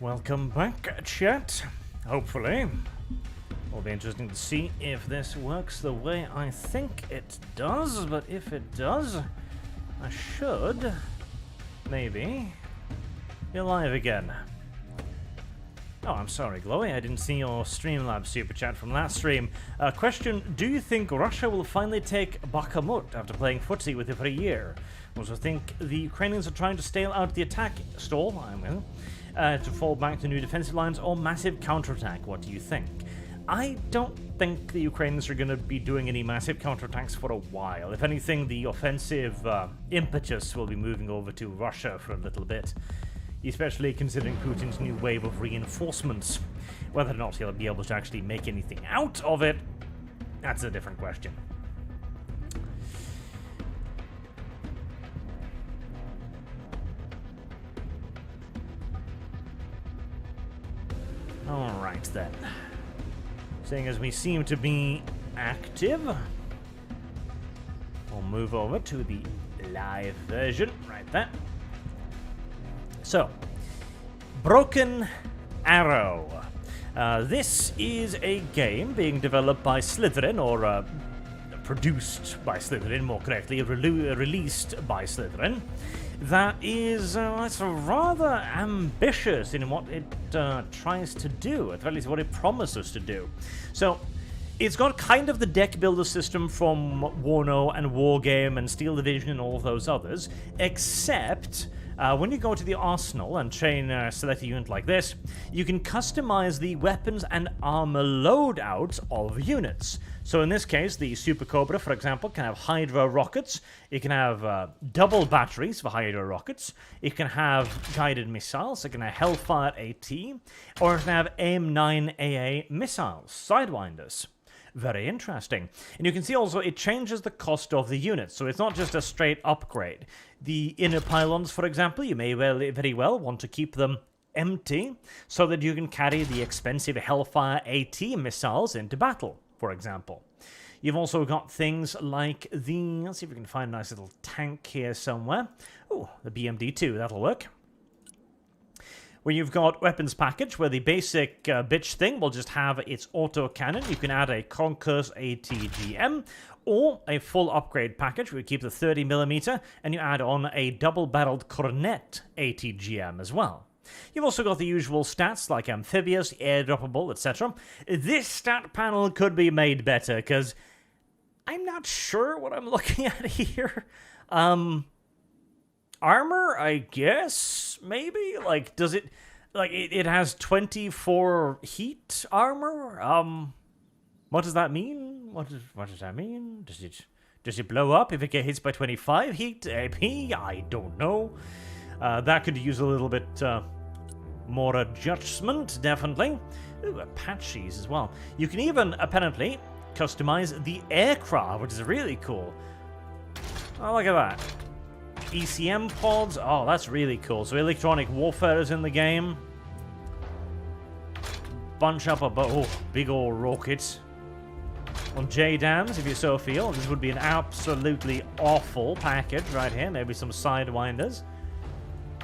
Welcome back, chat. Hopefully. It'll be interesting to see if this works the way I think it does, but if it does, I should, maybe, be live again. Oh, I'm sorry, Glowy, I didn't see your Streamlabs Superchat from last stream. Question, do you think Russia will finally take Bakhmut after playing footsie with it for a year? Also think the Ukrainians are trying to stall out the attack, to fall back to new defensive lines or massive counterattack. What do you think? I don't think the Ukrainians are going to be doing any massive counterattacks for a while. If anything, the offensive impetus will be moving over to Russia for a little bit, especially considering Putin's new wave of reinforcements. Whether or not he'll be able to actually make anything out of it, that's a different question. Alright then. Seeing as we seem to be active, we'll move over to the live version right there. So, Broken Arrow. This is a game being developed by Slytherin, or produced by Slytherin, more correctly, released by Slytherin. That is it's rather ambitious in what it tries to do, at least what it promises to do. So, it's got kind of the deck builder system from WARNO and Wargame and Steel Division and all of those others, except when you go to the arsenal and select a unit like this, you can customize the weapons and armor loadout of units. So in this case, the Super Cobra, for example, can have Hydra rockets. It can have double batteries for Hydra rockets. It can have guided missiles. It can have Hellfire AT. Or it can have AIM-9 AA missiles, Sidewinders. Very interesting. And you can see also it changes the cost of the units, so it's not just a straight upgrade. The inner pylons, for example, you may very well want to keep them empty so that you can carry the expensive Hellfire AT missiles into battle, for example. You've also got things like the... Let's see if we can find a nice little tank here somewhere. Oh, the BMD-2, that'll work. Where you've got weapons package, where the basic bitch thing will just have its autocannon. You can add a Concourse ATGM, or a full upgrade package where you keep the 30mm, and you add on a double-barreled Cornet ATGM as well. You've also got the usual stats like amphibious, airdroppable, etc. This stat panel could be made better, because I'm not sure what I'm looking at here. Armor, I guess, maybe? Like, does it... Like, it has 24 heat armor? What does that mean? What does that mean? Does it blow up if it gets hit by 25 heat AP? I don't know. That could use a little bit more adjustment, definitely. Ooh, Apaches as well. You can even, apparently, customize the aircraft, which is really cool. Oh, look at that. ECM pods. Oh, that's really cool. So electronic warfare is in the game. Bunch up a big old rockets. On JDAMs, if you so feel. This would be an absolutely awful package right here. Maybe some Sidewinders.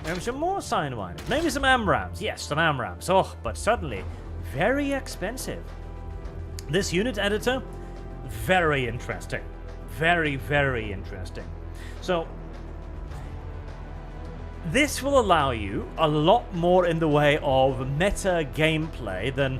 Maybe some more Sidewinders. Maybe some AMRAMs. Yes, some AMRAMs. Oh, but suddenly, very expensive. This unit editor, very interesting. Very, very interesting. So, this will allow you a lot more in the way of meta gameplay than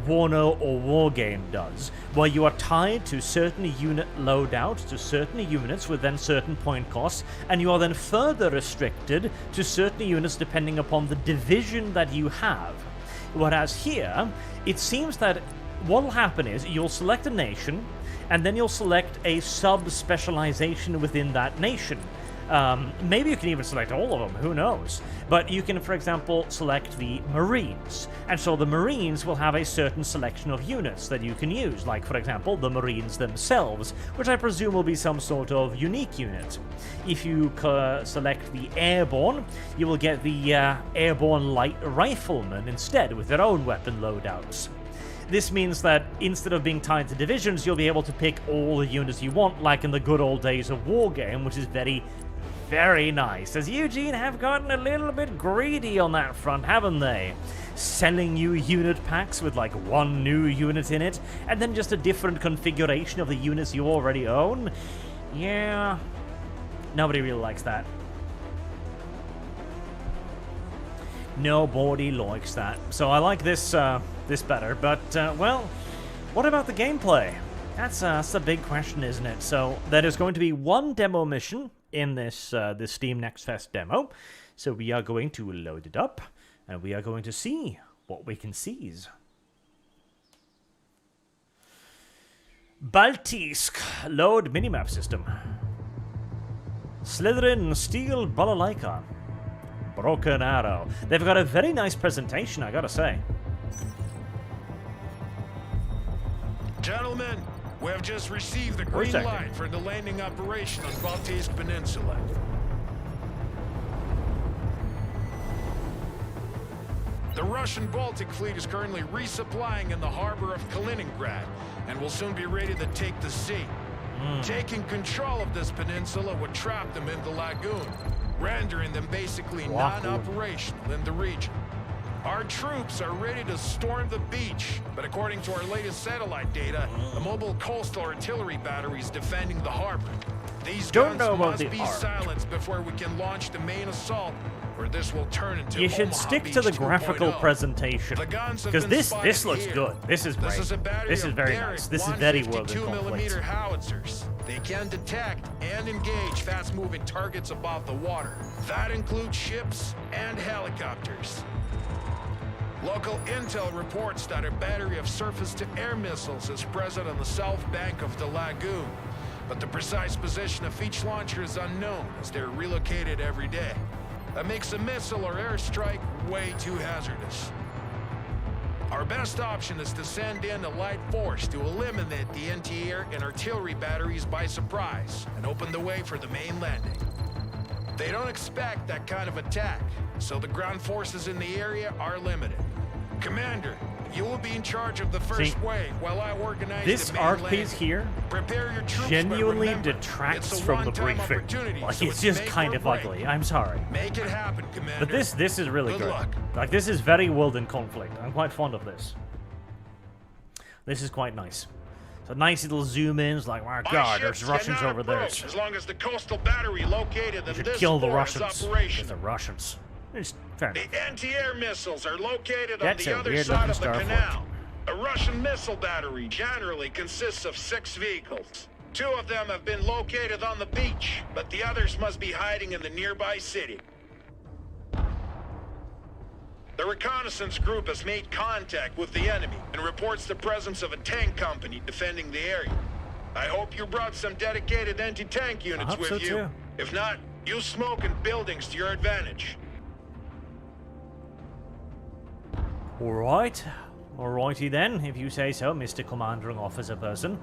WARNO or Wargame does, where you are tied to certain unit loadouts, to certain units with then certain point costs, and you are then further restricted to certain units depending upon the division that you have. Whereas here, it seems that what will happen is you'll select a nation, and then you'll select a sub-specialization within that nation. Maybe you can even select all of them, who knows? But you can, for example, select the Marines. And so the Marines will have a certain selection of units that you can use, like, for example, the Marines themselves, which I presume will be some sort of unique unit. If you select the Airborne, you will get the Airborne Light Riflemen instead, with their own weapon loadouts. This means that instead of being tied to divisions, you'll be able to pick all the units you want, like in the good old days of Wargame, which is very, very nice, as Eugene have gotten a little bit greedy on that front, haven't they? Selling you unit packs with like one new unit in it, and then just a different configuration of the units you already own. Yeah, nobody really likes that. Nobody likes that. So I like this this better, but well, what about the gameplay? That's a big question, isn't it? So there is going to be one demo mission in this this Steam Next Fest demo. So we are going to load it up, and we are going to see what we can seize. Baltisk load minimap system. Slytherin Steel Balalaika. Broken Arrow. They've got a very nice presentation, I gotta say. Gentlemen, we have just received the green light for the landing operation on Baltisk Peninsula. The Russian Baltic fleet is currently resupplying in the harbor of Kaliningrad and will soon be ready to take the sea. Taking control of this peninsula would trap them in the lagoon, rendering them basically non-operational in the region. Our troops are ready to storm the beach, but according to our latest satellite data, a mobile coastal artillery battery is defending the harbor. These guns must be silenced before we can launch the main assault, or this will turn into You should stick to the graphical presentation, because this looks good. This is great. This is very nice. This is very well conflict. Howitzers. They can detect and engage fast-moving targets above the water. That includes ships and helicopters. Local intel reports that a battery of surface-to-air missiles is present on the south bank of the lagoon, but the precise position of each launcher is unknown as they're relocated every day. That makes a missile or airstrike way too hazardous. Our best option is to send in a light force to eliminate the anti-air and artillery batteries by surprise and open the way for the main landing. They don't expect that kind of attack, so the ground forces in the area are limited. Commander, you will be in charge of the first wave while I organize this the main art landing. piece here Prepare your troops, genuinely detracts from the briefing. Like, it's just kind of ugly. I'm sorry. Make it happen, Commander. But this is really good. Like, this is very world in conflict. I'm quite fond of this. This is quite nice. So nice little zoom ins, like, my God, there's Russians over there. As long as the coastal battery located in this kill the port is Russians. operational. The Russians. It's fair enough. The anti-air missiles are located That's on a the other weird side of looking the Starfleet. canal. A Russian missile battery generally consists of 6 vehicles. 2 of them have been located on the beach, but the others must be hiding in the nearby city. The reconnaissance group has made contact with the enemy and reports the presence of a tank company defending the area. I hope you brought some dedicated anti-tank units with you. Too. If not, use smoke and buildings to your advantage. Alright. Alrighty then, if you say so, Mr. Commanding Officer person.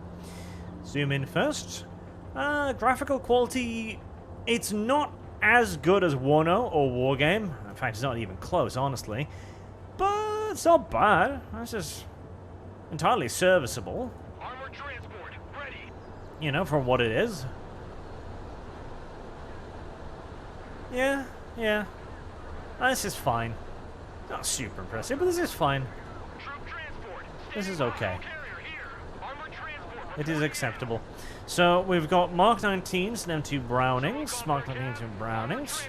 Zoom in first. Graphical quality, it's not as good as WARNO or Wargame. In fact, it's not even close, honestly. But it's not bad. This is entirely serviceable. Armored transport, ready. You know, for what it is. Yeah. This is fine. Not super impressive, but this is fine. This is okay. It is acceptable. So we've got Mark 19s and M2 Brownings. Mark 19s and Brownings.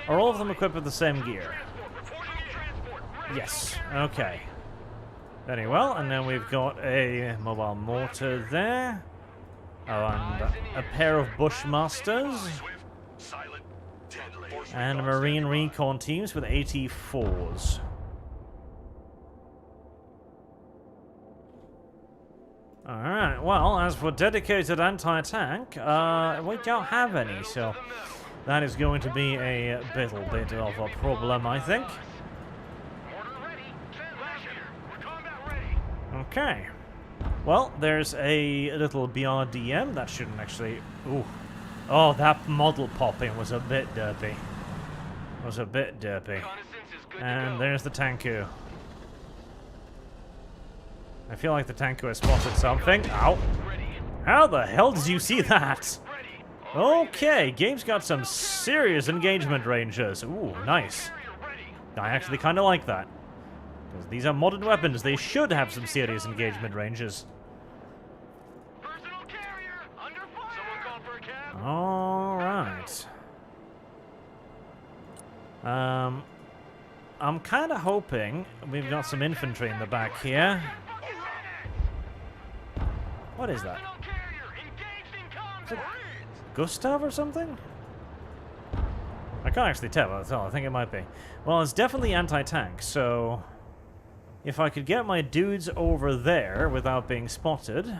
Are all of them equipped with the same gear? Yes. Okay. Very well. And then we've got a mobile mortar there. Oh, and a pair of Bushmasters. And Marine Recon teams with 84s. Alright, well, as for dedicated anti-tank, we don't have any, so that is going to be a little bit of a problem, I think. Okay. Well, there's a little BRDM. That shouldn't actually... Ooh. Oh, that model popping was a bit derpy. And there's the Tanku. I feel like the Tanku has spotted something. Ow. How the hell did you see that? Okay, game's got some serious engagement ranges. Ooh, nice. I actually kind of like that. Because these are modern weapons, they should have some serious engagement ranges. Alright. I'm kind of hoping we've got some infantry in the back here. What is that? Is it Gustav or something? I can't actually tell. That's all. I think it might be. Well, it's definitely anti-tank, so if I could get my dudes over there without being spotted,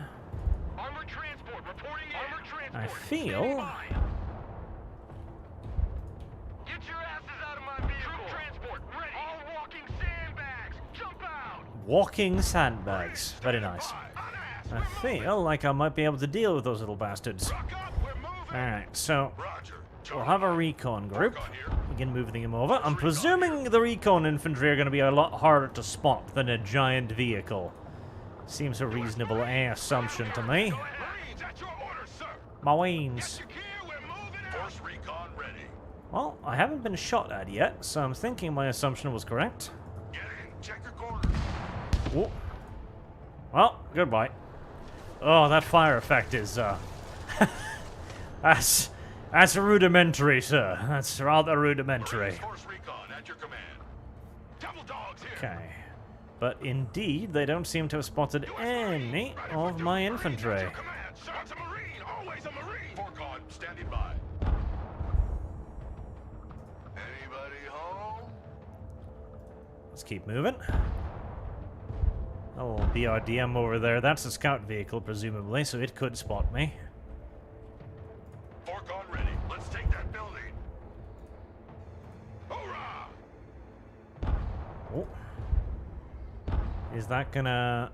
I feel... Walking sandbags. Very nice. I feel like I might be able to deal with those little bastards. Alright, so we'll have a recon group. Begin moving them over. I'm presuming the recon infantry are going to be a lot harder to spot than a giant vehicle. Seems a reasonable assumption to me. Marines. Well, I haven't been shot at yet, so I'm thinking my assumption was correct. Ooh. Well, goodbye. Oh, that fire effect is, that's rudimentary, sir. That's rather rudimentary. Okay. But indeed, they don't seem to have spotted any of my infantry. Let's keep moving. Oh, BRDM over there. That's a scout vehicle, presumably, so it could spot me. Fork on ready. Let's take that building. Hoorah! Oh. Is that gonna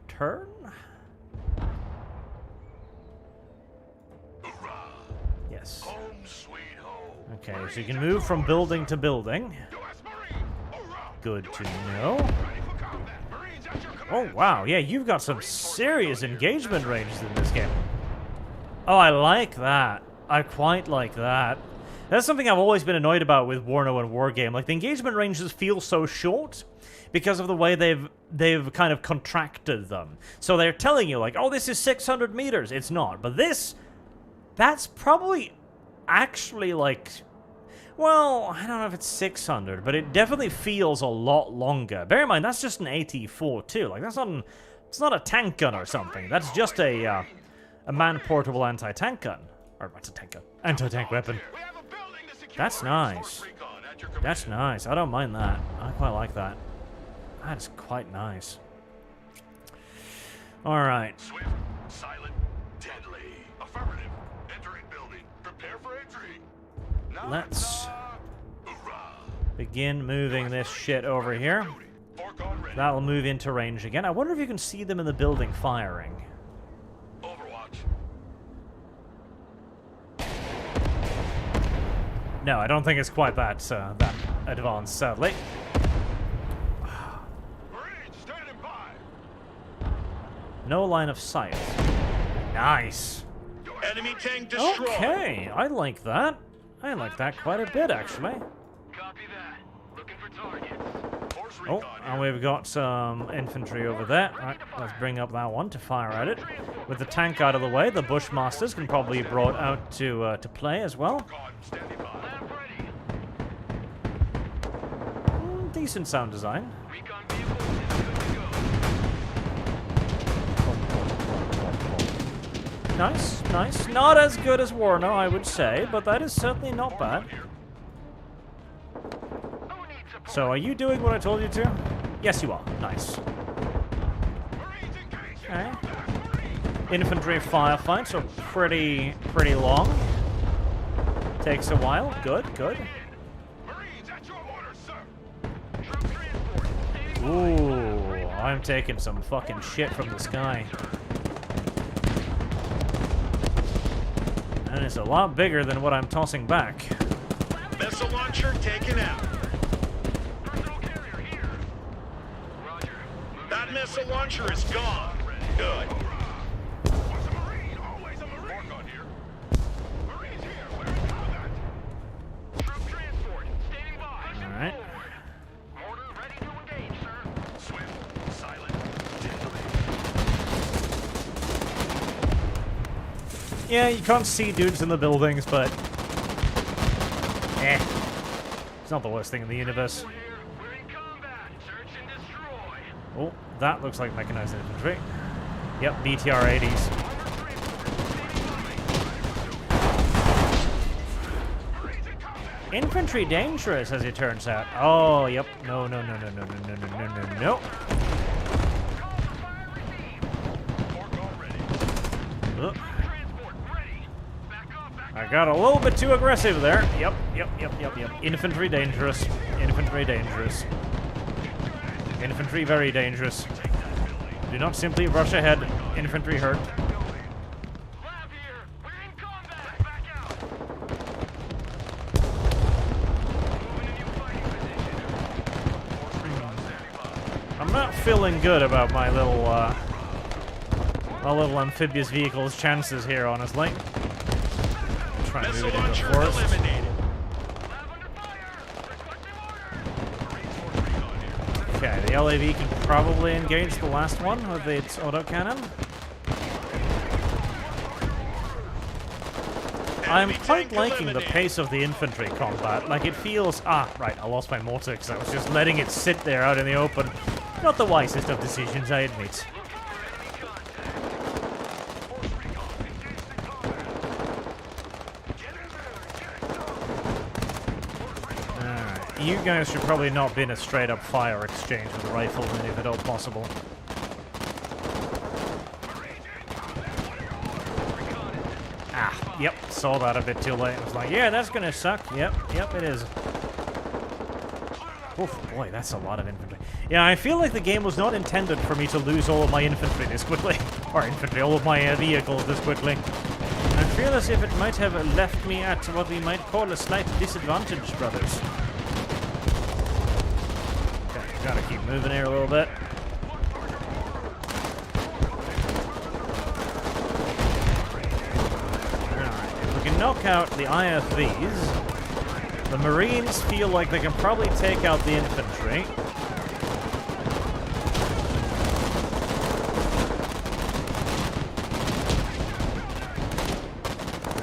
turn? Hoorah! Yes. Home sweet home. Okay, so you can move from building to building. Good to know. Oh, wow. Yeah, you've got some serious engagement ranges in this game. Oh, I like that. I quite like that. That's something I've always been annoyed about with WARNO and Wargame. Like, the engagement ranges feel so short because of the way they've kind of contracted them. So they're telling you, like, oh, this is 600 meters. It's not. But this, that's probably actually, like... Well, I don't know if it's 600, but it definitely feels a lot longer. Bear in mind, that's just an AT-4 too. Like, that's not it's not a tank gun or something. That's just a man-portable anti-tank gun. Or anti-tank gun. Anti-tank weapon. That's nice. That's nice. I don't mind that. I quite like that. That is quite nice. Alright. Swift, silent, deadly. Affirmative. Entering building. Prepare for entry. Let's begin moving this shit over here. That'll move into range again. I wonder if you can see them in the building firing. Overwatch. No, I don't think it's quite that that advanced, sadly. Marines standing by. No line of sight. Nice. Enemy tank destroyed. Okay, I like that. I like that quite a bit, actually. Copy that. Looking for targets. Oh, and we've got some infantry over there. All right, let's bring up that one to fire at it. With the tank out of the way, the Bushmasters can probably be brought out to play as well. Decent sound design. Nice, nice. Not as good as WARNO, I would say, but that is certainly not bad. So, are you doing what I told you to? Yes, you are. Nice. Okay. Infantry firefights are pretty long. Takes a while. Good, good. Ooh, I'm taking some fucking shit from the sky. And it's a lot bigger than what I'm tossing back. Missile launcher taken out. That missile launcher is gone. Good. Yeah, you can't see dudes in the buildings, but... It's not the worst thing in the universe. Oh, that looks like mechanized infantry. Yep, BTR-80s. Infantry dangerous, as it turns out. Oh, yep. No. Oh. I got a little bit too aggressive there. Yep. Infantry dangerous. Infantry dangerous. Infantry very dangerous. Do not simply rush ahead. Infantry hurt. I'm not feeling good about my little amphibious vehicle's chances here, honestly. Try and move it into the forest. Okay, the LAV can probably engage the last one with its autocannon. I'm quite liking the pace of the infantry combat. Like, it feels... Ah, right, I lost my mortar because I was just letting it sit there out in the open. Not the wisest of decisions, I admit. Alright, you guys should probably not be in a straight-up fire exchange with the riflemen if at all possible. Ah, yep, saw that a bit too late. I was like, yeah, that's gonna suck. Yep, it is. Oof, boy, that's a lot of infantry. Yeah, I feel like the game was not intended for me to lose all of my infantry this quickly. Or infantry, all of my vehicles this quickly. I feel as if it might have left me at what we might call a slight disadvantage, brothers. Okay, gotta keep moving here a little bit. Alright, if we can knock out the IFVs... The Marines feel like they can probably take out the infantry.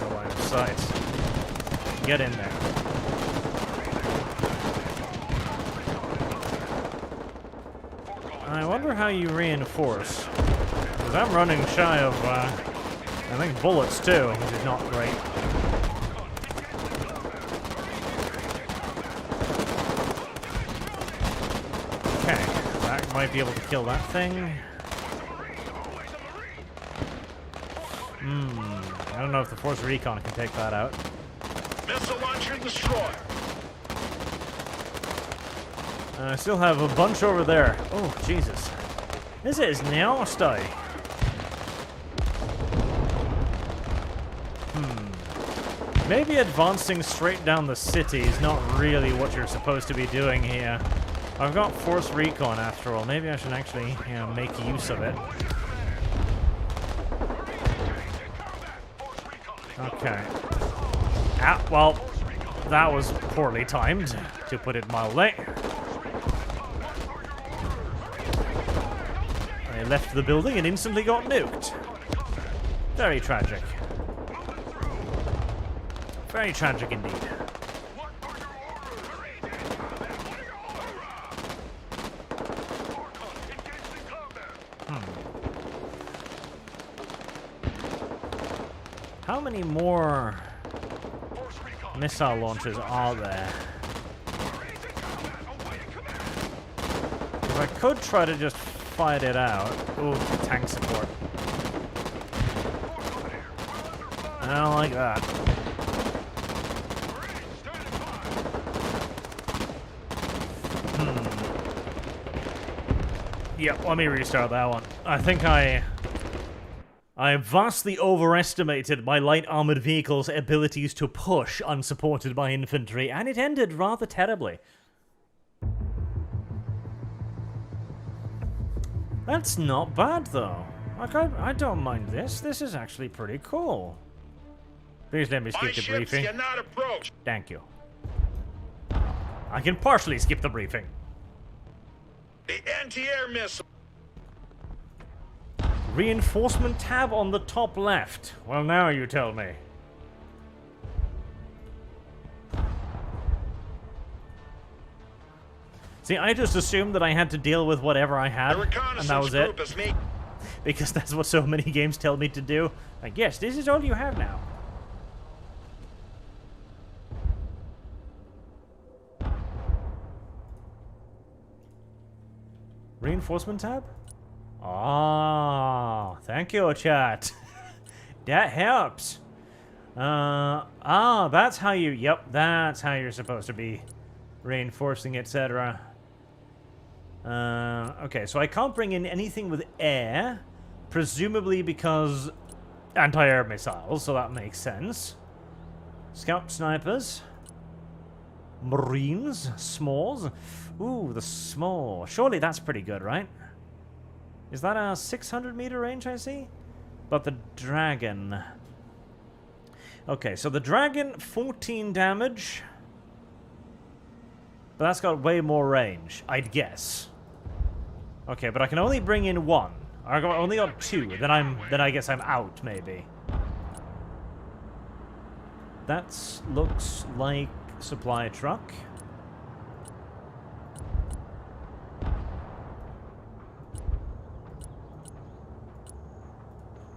No line of sight. Get in there. I wonder how you reinforce. Because I'm running shy of, I think, bullets too, which is not great. Might be able to kill that thing. I don't know if the Force Recon can take that out. Missile launcher destroyed. I still have a bunch over there. Oh, Jesus. This is nasty. Maybe advancing straight down the city is not really what you're supposed to be doing here. I've got Force Recon after all. Maybe I should actually, make use of it. Okay. Ah, well, that was poorly timed, to put it mildly. I left the building and instantly got nuked. Very tragic. Very tragic indeed. How many more missile launchers are there? If I could try to just fight it out. Ooh, tank support. I don't like that. Yep, let me restart that one. I think I vastly overestimated my light armored vehicle's abilities to push unsupported by infantry, and it ended rather terribly. That's not bad, though. Like, I don't mind this. This is actually pretty cool. Please let me skip the briefing. Cannot approach. Thank you. I can partially skip the briefing. The anti-air missile. Reinforcement tab on the top left. Well, now you tell me. See, I just assumed that I had to deal with whatever I had, and that was it. Because that's what so many games tell me to do. I guess this is all you have now. Reinforcement tab? Ah, thank you, chat. That helps. That's how you, yep, that's how you're supposed to be reinforcing, etc. Okay, so I can't bring in anything with air, presumably because anti-air missiles, so that makes sense. Scout snipers. Marines. Smalls. Ooh, the small. Surely that's pretty good, right? Is that a 600-meter range, I see? But the dragon... Okay, so the dragon, 14 damage. But that's got way more range, I'd guess. Okay, but I can only bring in one. I only got two. Then I guess I'm out, maybe. That looks like supply truck.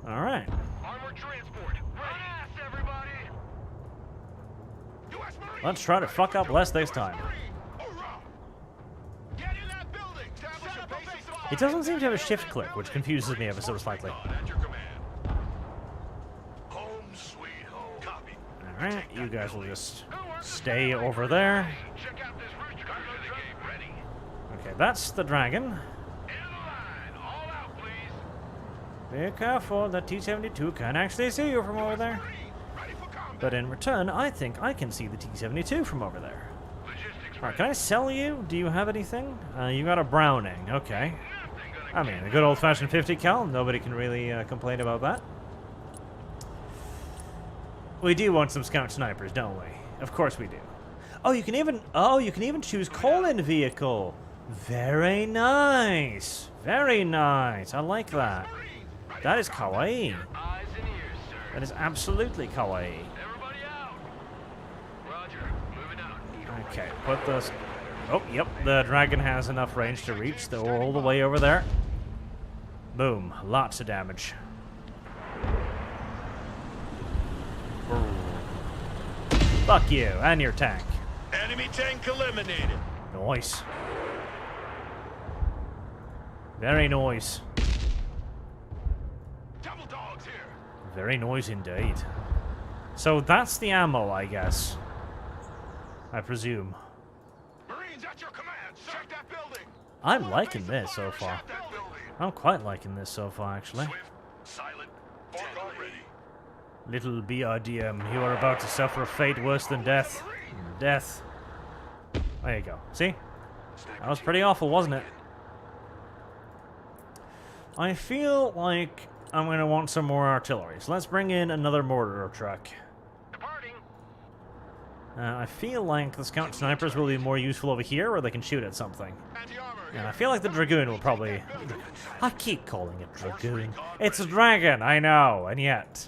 All right. Armored transport. Run ass, everybody. Let's try to fuck up less this time. It doesn't seem to have a shift click, which confuses me ever so slightly. Alright, you guys will just stay over there. Okay, that's the dragon. Be careful, the T-72 can actually see you from over there. But in return, I think I can see the T-72 from over there. Alright, can I sell you? Do you have anything? You got a Browning, okay. I mean, a good old-fashioned 50 cal. Nobody can really complain about that. We do want some scout snipers, don't we? Of course we do. Oh, you can even choose call-in vehicle. Very nice. Very nice. I like that. That is kawaii. That is absolutely kawaii. Okay, put those... Oh, yep, the dragon has enough range to reach all the way over there. Boom, lots of damage. Fuck you, and your tank. Enemy tank eliminated. Nice. Very nice. Double dogs here. Very nice indeed. So that's the ammo, I guess. I presume. Marines at your command. Check that building. I'm liking this so far. I'm quite liking this so far, actually. Silent. Ready. Little BRDM, you are about to suffer a fate worse than death. Death. There you go. See? That was pretty awful, wasn't it? I feel like I'm going to want some more artillery. So let's bring in another mortar truck. I feel like the scout snipers will be more useful over here where they can shoot at something. And I feel like the dragoon will probably... I keep calling it dragoon. It's a dragon, I know, and yet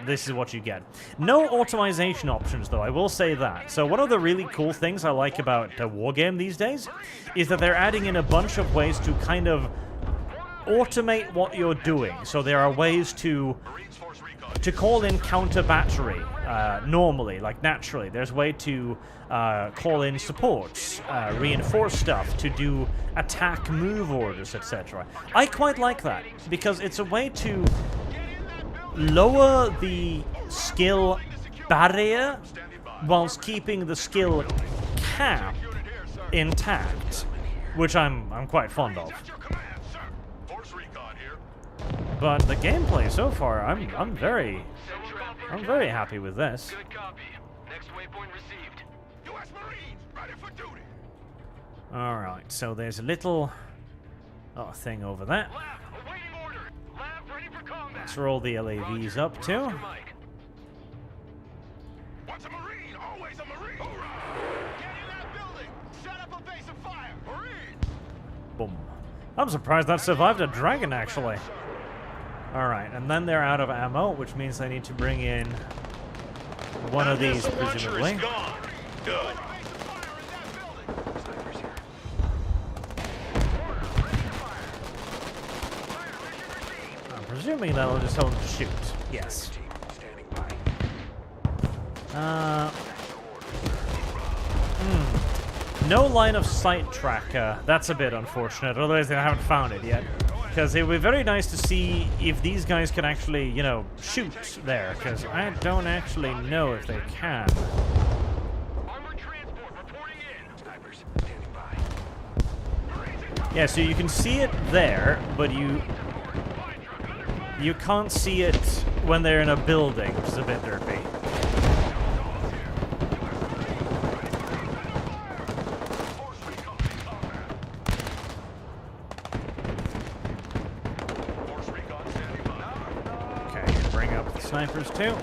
this is what you get. No automation options, though, I will say that. So one of the really cool things I like about Wargame these days is that they're adding in a bunch of ways to kind of automate what you're doing. So there are ways to call in counter battery normally, like naturally. There's a way to call in supports, reinforce stuff, to do attack move orders, etc. I quite like that because it's a way to lower the skill barrier whilst keeping the skill cap intact, which I'm quite fond of. But the gameplay so far, I'm very happy with this. Alright, so there's a little thing over there. That's where all the LAVs up to. Boom. I'm surprised that survived a dragon, actually. Alright, and then they're out of ammo, which means I need to bring in one of these, presumably. Good. I'm presuming that'll just help shoot. Yes. No line of sight tracker. That's a bit unfortunate, otherwise I haven't found it yet. Because it would be very nice to see if these guys can actually, you know, shoot there, because I don't actually know if they can. Yeah, so you can see it there, but you can't see it when they're in a building, which is a bit derpy. Snipers too.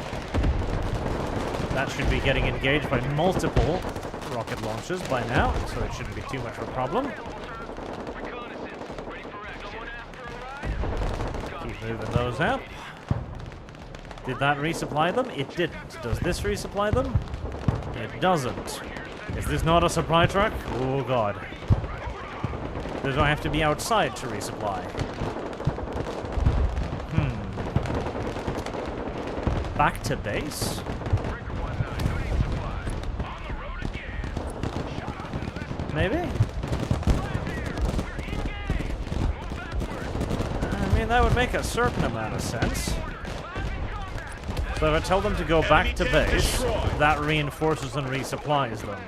That should be getting engaged by multiple rocket launchers by now, so it shouldn't be too much of a problem. Keep moving those up. Did that resupply them? It didn't. Does this resupply them? It doesn't. Is this not a supply truck? Oh god. Does I have to be outside to resupply? Back to base? Maybe? I mean, that would make a certain amount of sense. So if I tell them to go back to base, that reinforces and resupplies them.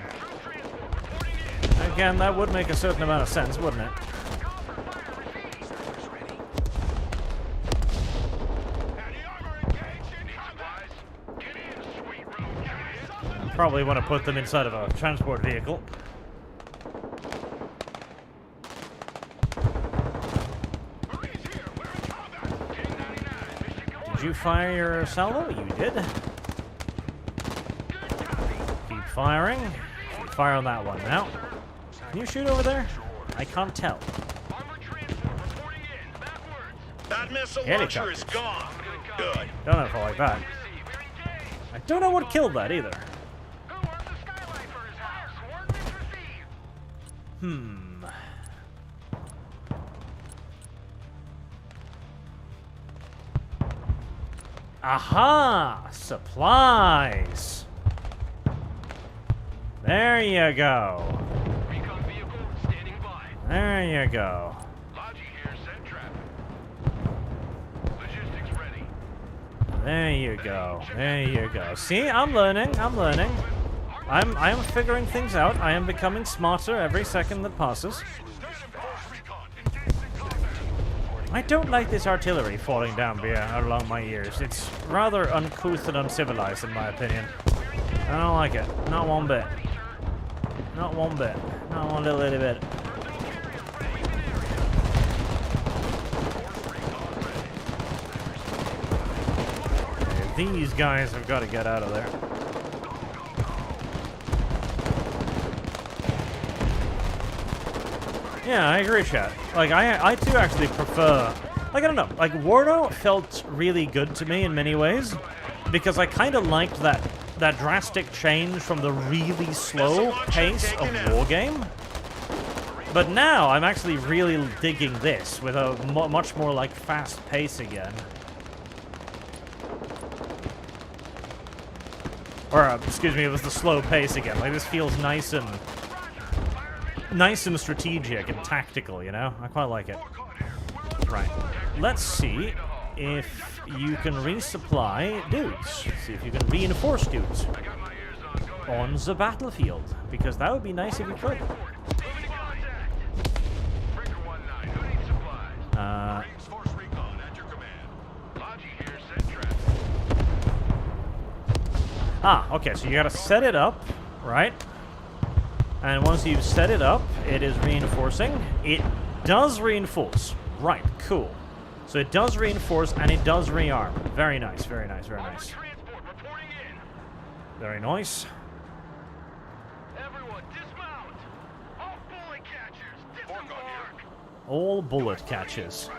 Again, that would make a certain amount of sense, wouldn't it? Probably want to put them inside of a transport vehicle. Did you fire your salvo? You did. Keep firing. Keep fire on that one now. Can you shoot over there? I can't tell. That missile launcher is gone. Good. Don't know if I like that. I don't know what killed that either. Aha! Supplies! There you go. Recon vehicle standing by. There you go. Logi here, send traffic. Logistics ready. There you go. There you go. See, I'm learning. I'm learning. I am figuring things out. I am becoming smarter every second that passes. I don't like this artillery falling down along my ears. It's rather uncouth and uncivilized, in my opinion. I don't like it. Not one bit. Not one bit. Not one little bit. These guys have got to get out of there. Yeah, I agree, chat. Like, I too actually prefer... Like, I don't know. Like, WARNO felt really good to me in many ways, because I kind of liked that drastic change from the really slow pace of Wargame. But now, I'm actually really digging this, with a much more, like, fast pace again. Or, excuse me, it was the slow pace again. Like, this feels nice and strategic and tactical, you know? I quite like it. Right. Let's see if you can resupply dudes. See if you can reinforce dudes on the battlefield. Because that would be nice if you could. Okay, so you gotta set it up, right? And once you've set it up, it is reinforcing. It does reinforce. Right, cool. So it does reinforce and it does rearm. Very nice, very nice, very nice. Very nice. Everyone, dismount. All bullet catchers, disembark. All bullet catches.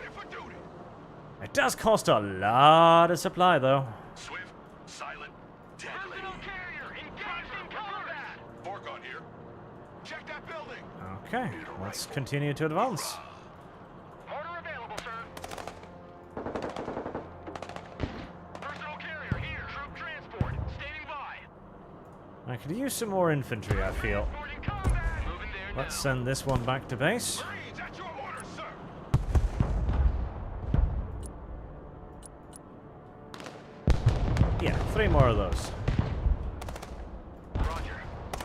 It does cost a lot of supply, though. Swift, silent, deadly. Personal carrier, engaged in combat. Fork here. Check that building. Okay, let's continue to advance. Mortar available, sir. Personal carrier here. Troop transport, standing by. I could use some more infantry, I feel. Reporting combat. Moving there Let's send this one back to base. Marines at your orders, sir. Yeah, 3 more of those. now. Roger.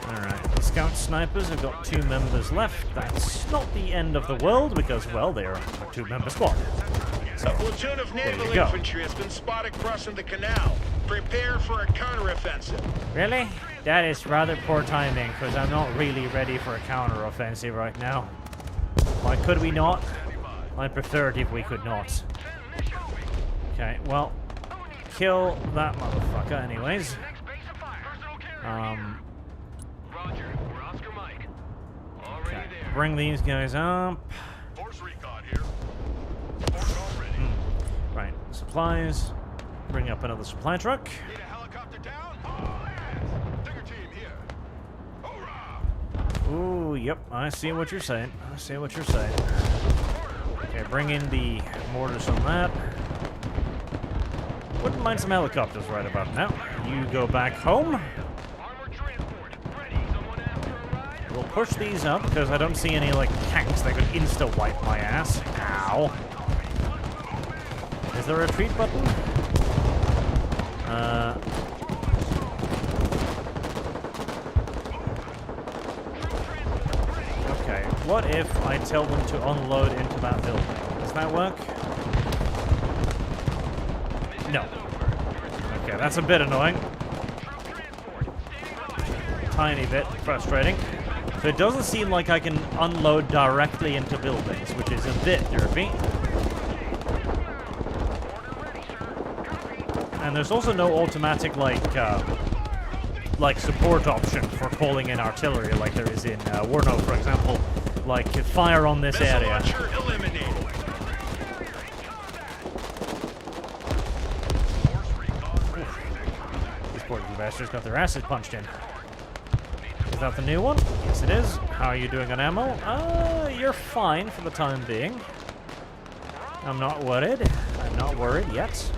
Alright, the scout snipers have got 2 members left. That's not the end of the world because, well, they're a 2-member squad. So, A platoon of naval you go. infantry has been spotted crossing the canal. Prepare for a counteroffensive. really? That is rather poor timing because I'm not really ready for a counter-offensive right now. Why could we not? I preferred if we could not. Okay, well, kill that motherfucker anyways. Next base of fire. Personal carrier. Roger. We're Oscar Mike. Already Okay, there. bring these guys up. Force recon here. Force already. Right, supplies. Bring up another supply truck. Need a helicopter down? All hands. Digger team here. Hoorah! Ooh, yep, I see what you're saying. I see what you're saying. Okay, bring in the mortars on that. Wouldn't mind some helicopters right about now. You go back home. Armored transport. Ready. Someone after a ride? We'll push these up because I don't see any, like, tanks that could insta-wipe my ass. Ow. Is there a retreat button? Okay, what if I tell them to unload into that building? Does that work? No. Okay, that's a bit annoying. Tiny bit frustrating. So it doesn't seem like I can unload directly into buildings, which is a bit derpy. And there's also no automatic, like support option for calling in artillery like there is in WARNO, for example. Like, fire on this Missile area. launcher eliminated. These poor bastards got their asses punched in. Is that the new one? Yes, it is. How are you doing on ammo? You're fine for the time being. I'm not worried. I'm not worried yet.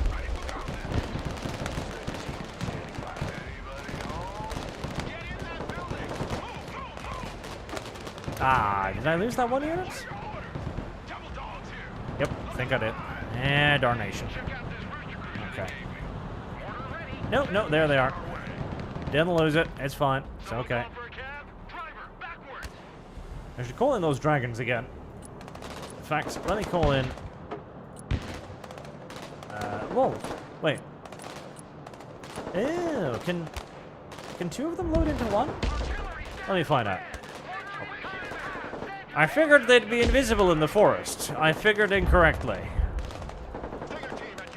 Ah, did I lose that one unit? Yep, I think I did. Eh, darnation. Okay. No, there they are. Didn't lose it. It's fine. It's okay. I should call in those dragons again. In fact, let me call in... whoa. Wait. Ew, can 2 of them load into one? Let me find out. I figured they'd be invisible in the forest. I figured incorrectly.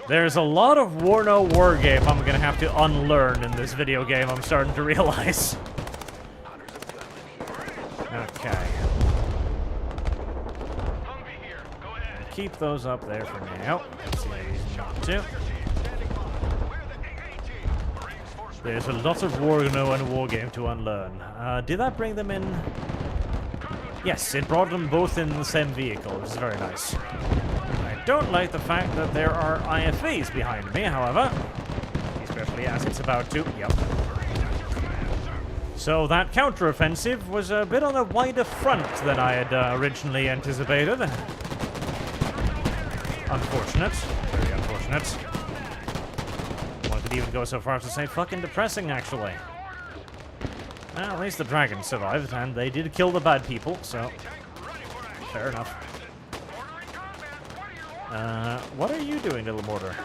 There's a lot of WARNO wargame I'm gonna have to unlearn in this video game, I'm starting to realize. Okay. Keep those up there for now. Let's see how these jump to. There's a lot of WARNO and wargame to unlearn. Did that bring them in? Yes, it brought them both in the same vehicle, which is very nice. I don't like the fact that there are IFVs behind me, however. Especially as it's about to... Yep. So that counteroffensive was a bit on a wider front than I had originally anticipated. Unfortunate. Very unfortunate. One could even go so far as to say fucking depressing, actually. Well, at least the dragons survived, and they did kill the bad people, so... Fair enough. What are you doing, little mortar?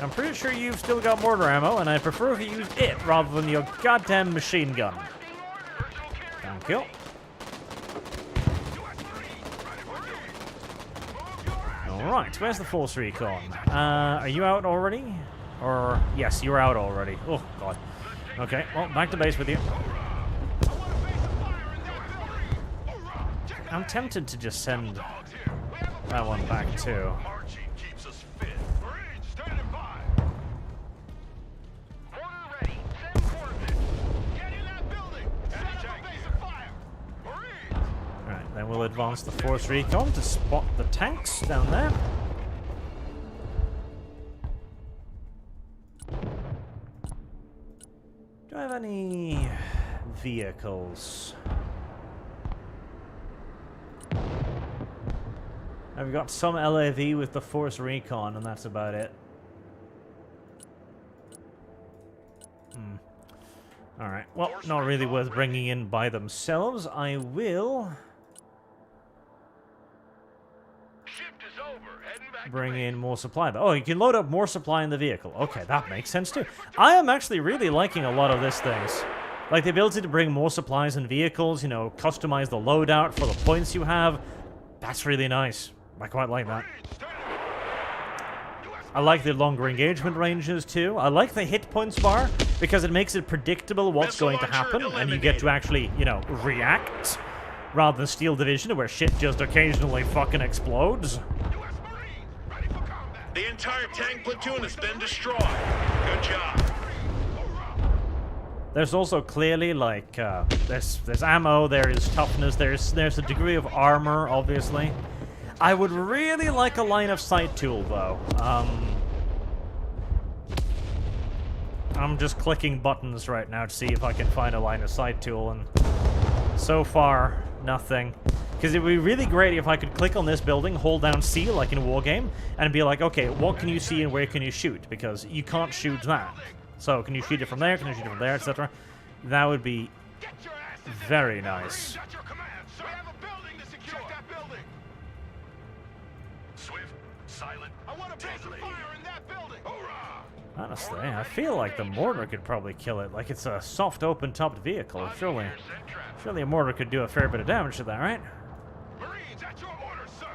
I'm pretty sure you've still got mortar ammo, and I prefer if you use it rather than your goddamn machine gun. Thank you. Alright, where's the force recon? Are you out already? Or... Yes, you're out already. Oh, God. Okay, well, back to base with you. I'm tempted to just send that one back too. Marching keeps us fit. Marines, standing by. Mortar ready. Send coordinates. Get in that building. Set up a base of fire. Marines. Alright, then we'll advance the force recon to spot the tanks down there. Do I have any vehicles? I've got some LAV with the force recon, and that's about it. Alright, well, not really worth bringing in by themselves. I will Shift is over. Heading back bring to in more supply. Oh, you can load up more supply in the vehicle. Okay, that makes sense too. I am actually really liking a lot of these things. Like the ability to bring more supplies and vehicles, you know, customize the loadout for the points you have. That's really nice. I quite like that. I like the longer engagement ranges too. I like the hit points bar because it makes it predictable what's going to happen, and you get to actually, you know, react rather than Steel Division where shit just occasionally fucking explodes. U.S. Marines, ready for combat. The entire tank platoon has been destroyed. Good job. There's also clearly like there's ammo, there is toughness, there's a degree of armor, obviously. I would really like a line of sight tool though. I'm just clicking buttons right now to see if I can find a line of sight tool, and so far nothing. Because it would be really great if I could click on this building, hold down C like in Wargame, and be like, okay, what can you see and where can you shoot? Because you can't shoot that. So, can you shoot it from there? Can you shoot it from there, etc.? That would be very nice. At your command, sir. We have a building to secure. Check that building. Swift, silent. I want a base of fire in that building. Hoorah! Honestly, I feel like the mortar could probably kill it. Like it's a soft, open-topped vehicle. Surely a mortar could do a fair bit of damage to that, right? Marines, at your orders, sir.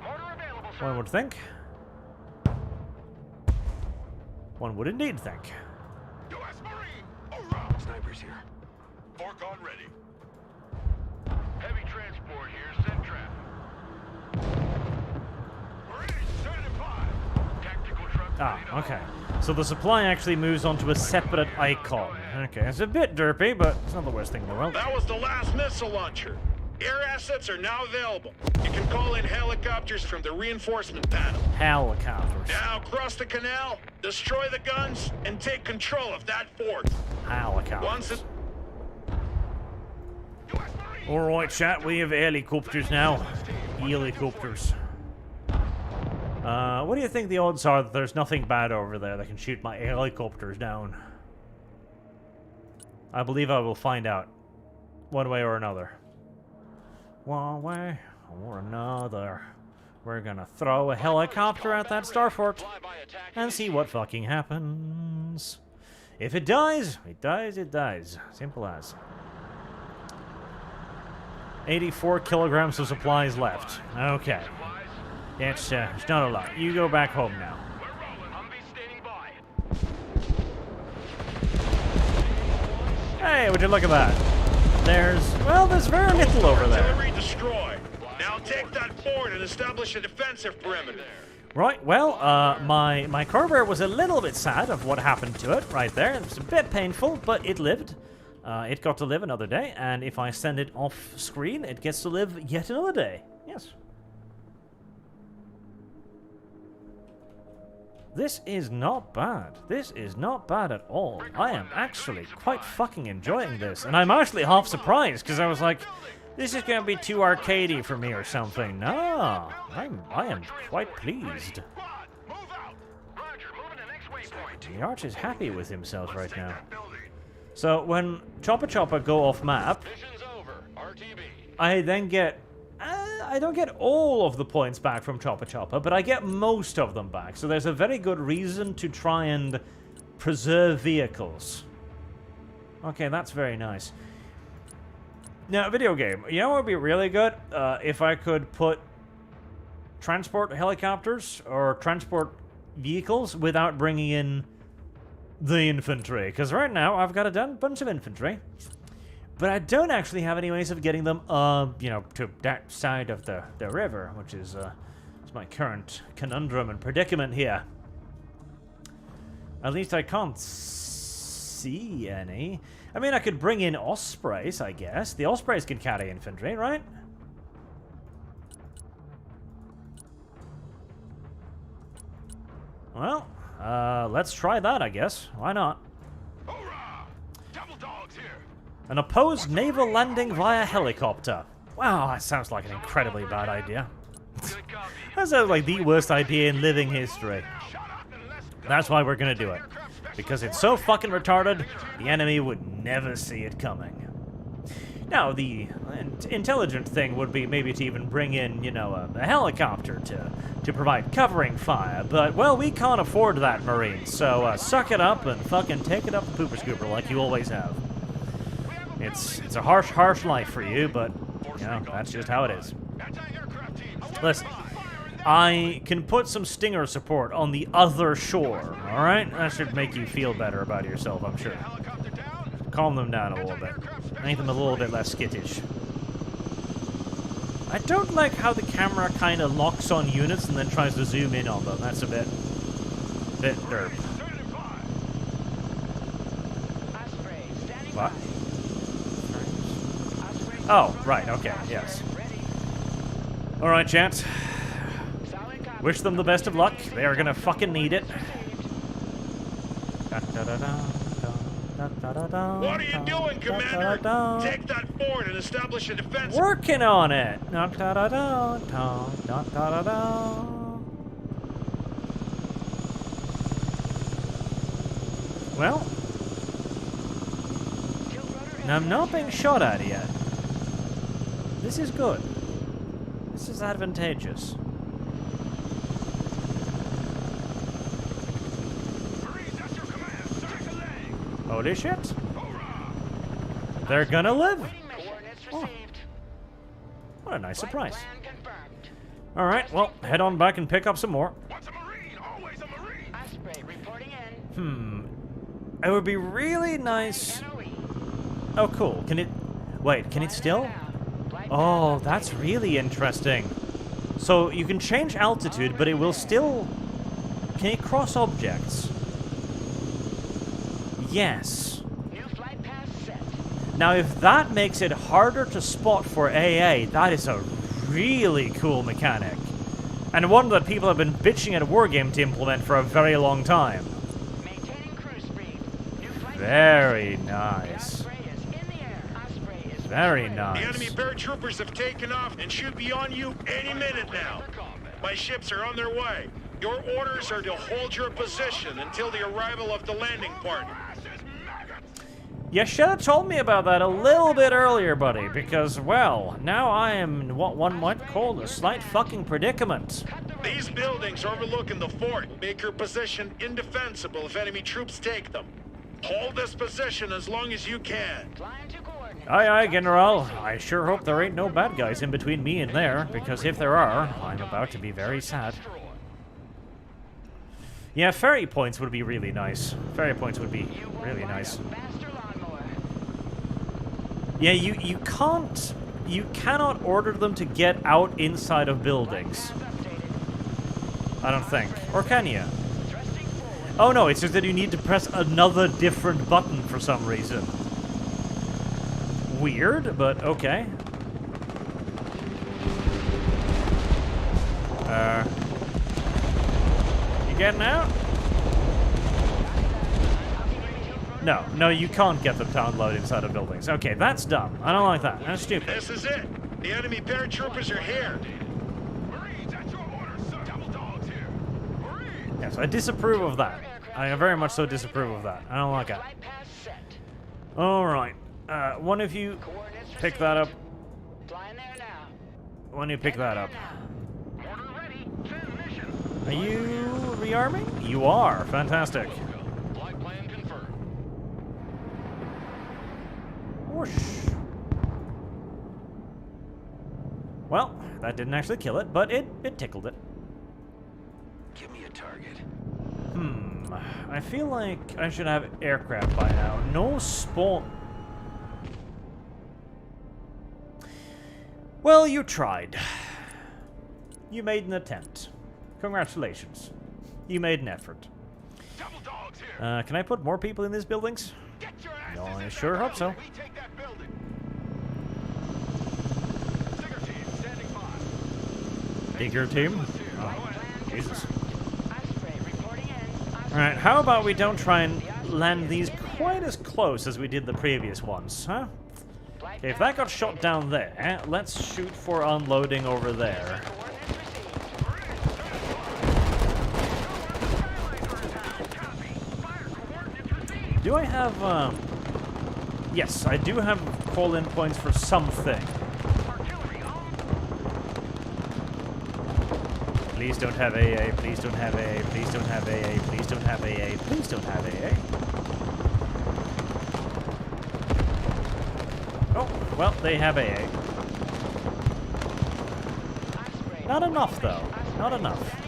Mortar available, sir. One would think. One would indeed think. U.S. Marine. Hoorah! Snipers here. Fork on ready. Heavy transport here. Send traffic. Marines, standing by. Tactical truck. ready to Okay. So the supply actually moves onto a separate icon. Okay, it's a bit derpy, but it's not the worst thing in the world. That was the last missile launcher. Air assets are now available. You can call in helicopters from the reinforcement panel. Helicopters. Now cross the canal, destroy the guns, and take control of that fort. Helicopters. Once it... Alright, chat, we have helicopters now. Helicopters. What do you think the odds are that there's nothing bad over there that can shoot my helicopters down? I believe I will find out. One way or another. One way or another. We're gonna throw a helicopter at that starfort and see what fucking happens. If it dies, it dies, it dies. Simple as. 84 kilograms of supplies left. Okay. It's not a lot. You go back home now. We're rolling. Humvee standing by. Hey, would you look at that? There's very little over there. Artillery destroyed. Now take that fort and establish a defensive perimeter. Right, well, my Corvair was a little bit sad of what happened to it right there. It was a bit painful, but it lived. It got to live another day, and if I send it off screen, it gets to live yet another day. Yes. This is not bad. This is not bad at all. I am actually quite fucking enjoying this, and I'm actually half surprised, because I was like, this is going to be too arcadey for me or something. No, I am quite pleased. Squad, move out. Roger, moving to next waypoint. The Arch is happy with himself right now. So when Chopper go off map, Mission's over. RTB. I then get... I don't get all of the points back from Chopper, but I get most of them back. So there's a very good reason to try and preserve vehicles. Okay, that's very nice. Now, video game. You know what would be really good? If I could put transport helicopters or transport vehicles without bringing in the infantry. Because right now, I've got a bunch of infantry. But I don't actually have any ways of getting them, you know, to that side of the river, which is my current conundrum and predicament here. At least I can't see any. I mean, I could bring in Ospreys, I guess. The Ospreys can carry infantry, right? Well, let's try that, I guess. Why not? Hoorah! Devil dogs here. An opposed naval landing via helicopter. Wow, that sounds like an incredibly bad idea. Good copy. That sounds like the worst idea in living history. That's why we're gonna do it. Because it's so fucking retarded, the enemy would never see it coming. Now, the intelligent thing would be maybe to even bring in, you know, a helicopter to provide covering fire, but, well, we can't afford that, Marines, so suck it up and fucking take it up the pooper scooper like you always have. It's a harsh, harsh life for you, but, you know, that's just how it is. Listen, I can put some Stinger support on the other shore, alright? That should make you feel better about yourself, I'm sure. Calm them down a little bit. Make them a little bit less skittish. I don't like how the camera kind of locks on units and then tries to zoom in on them. That's a bit derp. What? Oh, right, okay, yes. Alright, chat. Wish them the best of luck. They are gonna fucking need it. What are you doing, Commander? Take that fort and establish a defense. Working on it. Well, I'm not being shot at yet. This is good. This is advantageous. Holy shit. They're gonna live. Oh. What a nice surprise. Alright, well, head on back and pick up some more. It would be really nice. Oh, cool. Can it... Wait, can it still? Oh, that's really interesting. So, you can change altitude, but it will still... Can it cross objects? Yes. Now, if that makes it harder to spot for AA, that is a really cool mechanic. And one that people have been bitching at Wargame to implement for a very long time. Very nice. Very nice. The enemy paratroopers have taken off and should be on you any minute now. My ships are on their way. Your orders are to hold your position until the arrival of the landing party. You should have told me about that a little bit earlier, buddy, because, well, now I am in what one might call a slight fucking predicament. These buildings overlooking the fort will make your position indefensible if enemy troops take them. Hold this position as long as you can. Aye, aye, General. I sure hope there ain't no bad guys in between me and there, because if there are, I'm about to be very sad. Yeah, ferry points would be really nice. Ferry points would be really nice. Yeah, you cannot order them to get out inside of buildings. I don't think. Or can you? Oh no, it's just that you need to press another different button for some reason. Weird, but okay. You getting out? No, you can't get them to unload inside of buildings. Okay, that's dumb. I don't like that. That's stupid. This is it. The enemy paratroopers are here. Yes, I disapprove of that. I very much so disapprove of that. I don't like that. Alright. One of you pick that up. One of you pick that up. Are you rearming? You are. Fantastic. Whoosh. Well, that didn't actually kill it, but it tickled it. Give me a target. I feel like I should have aircraft by now. No spawn. Well, you tried. You made an attempt. Congratulations. You made an effort. Double dogs here. Can I put more people in these buildings? Get your No, asses I in sure that hope so. building. We take that building. Digger team standing by. Digger team? Oh, Jesus. Osprey reporting in. Alright, how about we don't try and land these quite as close as we did the previous ones, huh? Okay, if that got shot down there, let's shoot for unloading over there. Do I have, yes, I do have call-in points for something. Please don't have AA, please don't have AA, please don't have AA, please don't have AA, please don't have AA. Oh, well, they have AA. Not enough, though. Not enough.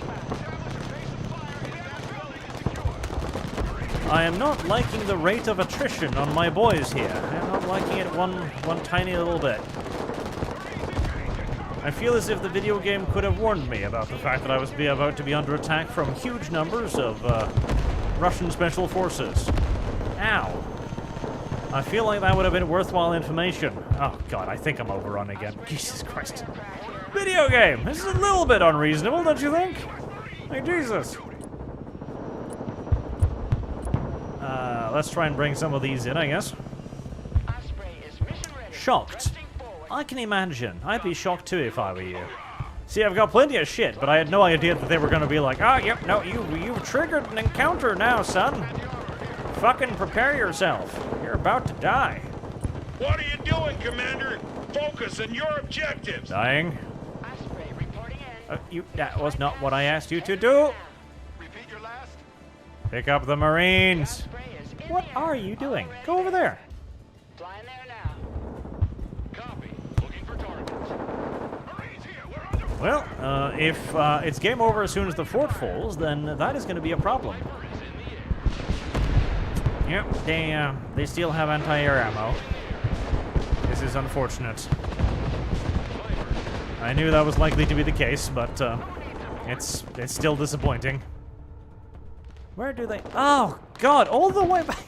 I am not liking the rate of attrition on my boys here. I am not liking it one tiny little bit. I feel as if the video game could have warned me about the fact that I was about to be under attack from huge numbers of Russian special forces. Ow. I feel like that would have been worthwhile information. Oh god, I think I'm overrun again. Jesus Christ. Video game! This is a little bit unreasonable, don't you think? Like, Jesus. Let's try and bring some of these in, I guess. Shocked. I can imagine. I'd be shocked too if I were you. See, I've got plenty of shit, but I had no idea that they were going to be like, ah, yep, no, you've triggered an encounter now, son. Fucking prepare yourself. You're about to die. What are you doing, Commander? Focus on your objectives. Dying? That was not what I asked you to do. Repeat your last. Pick up the Marines. What are you doing? Go over there. Flying there now. Copy. Looking for targets. Marines here. We're under Well, if it's game over as soon as the fort falls, then that is going to be a problem. Yep, they still have anti-air ammo. This is unfortunate. I knew that was likely to be the case, but it's still disappointing. Where do they? Oh God! All the way back.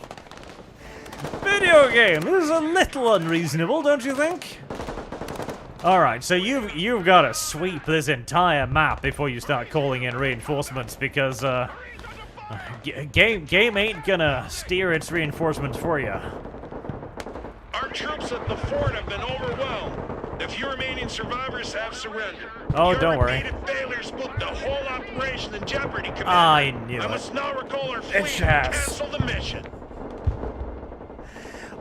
Video game. This is a little unreasonable, don't you think? All right, so you've got to sweep this entire map before you start calling in reinforcements because game ain't gonna steer its reinforcements for you. Our troops at the fort have been overwhelmed. The few remaining survivors have surrendered. Oh, Your don't worry. repeated failures put the whole operation in jeopardy, Commander. I knew I it. must now recall our fleet It's and has. cancel the mission.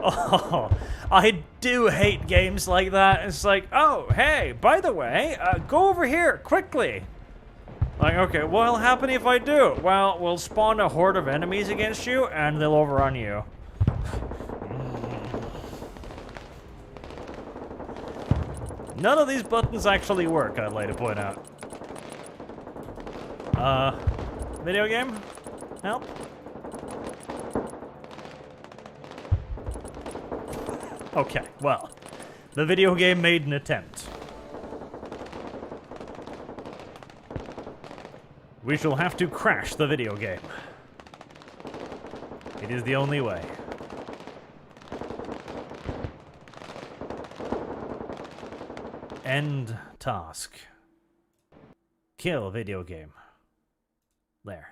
Oh, I do hate games like that. It's like, oh, hey, by the way, go over here, quickly. Like, okay, what'll happen if I do? Well, we'll spawn a horde of enemies against you, and they'll overrun you. None of these buttons actually work, I'd like to point out. Video game? Help? Okay, well, the video game made an attempt. We shall have to crash the video game. It is the only way. End task. Kill video game. There.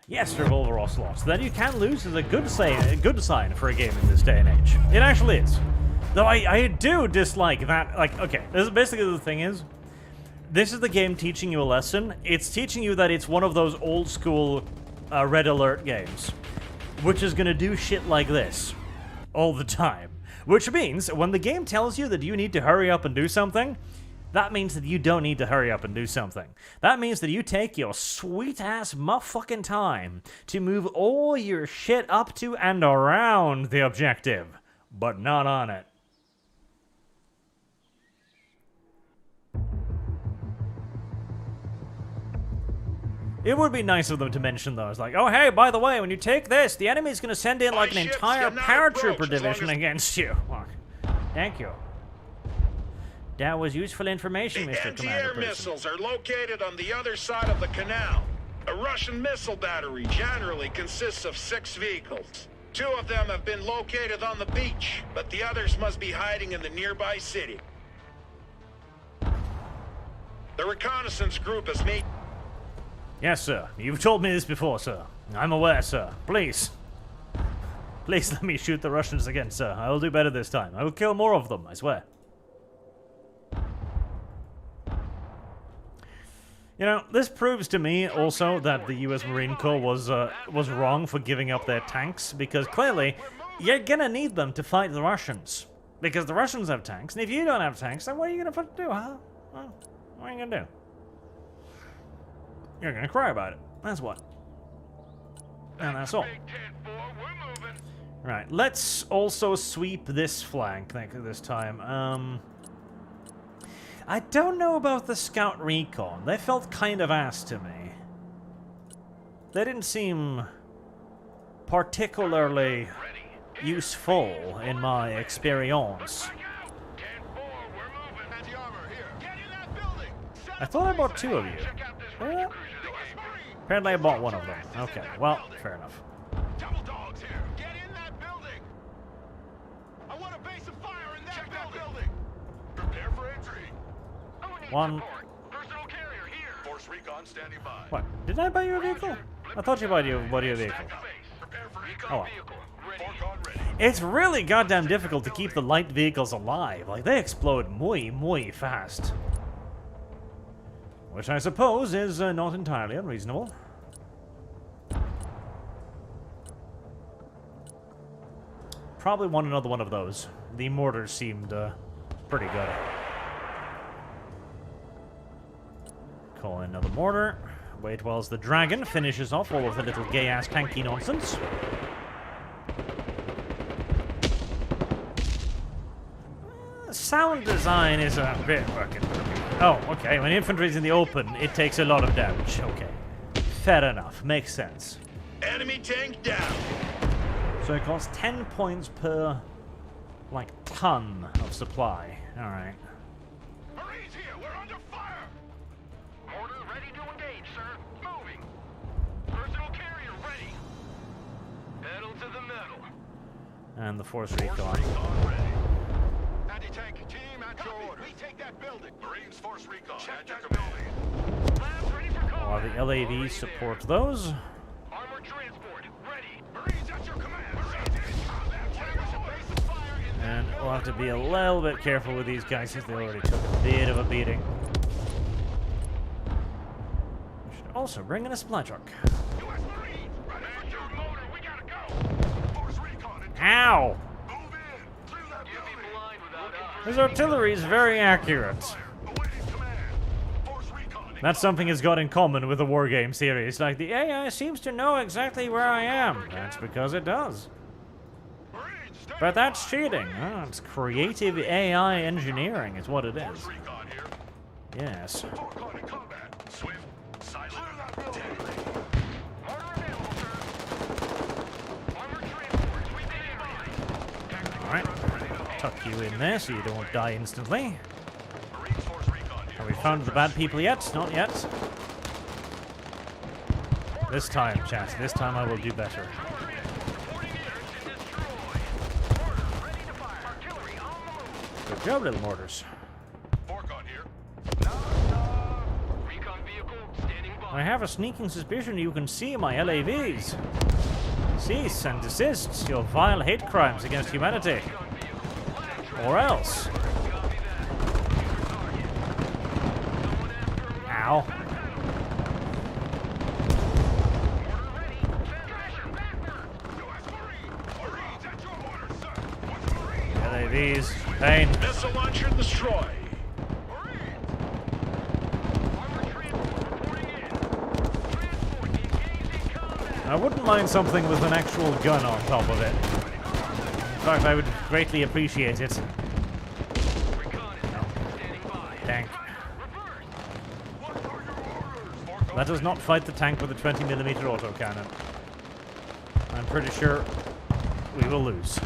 Yes, revolver ocelots. Then you can lose is a good sign for a game in this day and age. It actually is. Though I do dislike that. Like, okay, this is basically the thing is, this is the game teaching you a lesson. It's teaching you that it's one of those old school red alert games, which is gonna do shit like this all the time. Which means when the game tells you that you need to hurry up and do something, that means that you don't need to hurry up and do something. That means that you take your sweet-ass motherfucking time to move all your shit up to and around the objective, but not on it. It would be nice of them to mention those. Like, oh, hey, by the way, when you take this, the enemy's going to send in, like, an ships entire cannot paratrooper approach as long division as- against you. Look, thank you. That was useful information, The Mr. anti-air Commander Person. missiles are located on the other side of the canal. A Russian missile battery generally consists of 6 vehicles. 2 of them have been located on the beach, but the others must be hiding in the nearby city. The reconnaissance group has made... Yes, sir. You've told me this before, sir. I'm aware, sir. Please. Please let me shoot the Russians again, sir. I will do better this time. I will kill more of them, I swear. You know, this proves to me also that the U.S. Marine Corps was wrong for giving up their tanks, because clearly you're gonna need them to fight the Russians, because the Russians have tanks, and if you don't have tanks, then what are you gonna do, huh? Well, what are you gonna do? You're gonna cry about it. That's what. And that's all. Right, let's also sweep this flank this time. I don't know about the scout recon. They felt kind of ass to me. They didn't seem particularly useful in my experience. I thought I bought 2 of you. Apparently I bought 1 of them. Okay, well, fair enough. Double dogs here. Get in that building. I want a base of fire in that building. Prepare for entry. 1. Personal carrier here. Force recon standing by. What? Didn't I buy you a vehicle? I thought you bought you a vehicle. Prepare for recon Oh. vehicle. Ready. It's really goddamn difficult to keep the light vehicles alive. Like, they explode muy fast. Which I suppose is not entirely unreasonable. Probably want another one of those. The mortars seemed pretty good. Call in another mortar. Wait whilst the dragon finishes off all of the little gay-ass tanky nonsense. Sound design is a bit fucking... Oh, okay. When infantry's in the open, it takes a lot of damage. Okay. Fair enough. Makes sense. Enemy tank down. So it costs 10 points per, like, ton of supply. Alright. Marines here. We're under fire. Mortar ready to engage, sir. Moving. Personal carrier ready. Pedal to the metal. And the force recon. Ready. Anti-tank team at your order. We take that building. Marines force recon. Check that building. Labs ready for combat. While the LAVs support those. Armored transport ready. Marines at your command. Marines in combat. Base of fire in And we'll have to be a little bit careful with these guys since they already took a bit of a beating. We should also bring in a supply truck. U.S. Marines. Ready for your motor. We gotta go. Force recon. Ow! Move in. Through that building. You'd be blind without us. His artillery is very accurate. Awaiting command. Force recon. That's something it's got in common with the Wargame series. Like, the AI seems to know exactly where I am. That's because it does. Marines, stay But that's cheating. Oh, it's creative AI engineering is what it is. recon here. Yes. Force in combat. Swift. Silent. Deadly. Order available, sir. Armored transport. Sweeping area. Alright. Tuck you in there so you don't die instantly. Marines force recon here. Have we found the bad people yet? Not yet. This time, chat. This time I will do better. Reporting in to destroy. Order ready to fire. Artillery on the move. Good job, little mortars. Forcon here. Recon vehicle standing by. I have a sneaking suspicion you can see my LAVs. Cease and desist your vile hate crimes against humanity. Or else. Ow. LAVs, pain. Missile launcher destroyed. I wouldn't mind something with an actual gun on top of it. In fact, I would greatly appreciate it. Tank. Let us not fight the tank with a 20mm autocannon. I'm pretty sure we will lose.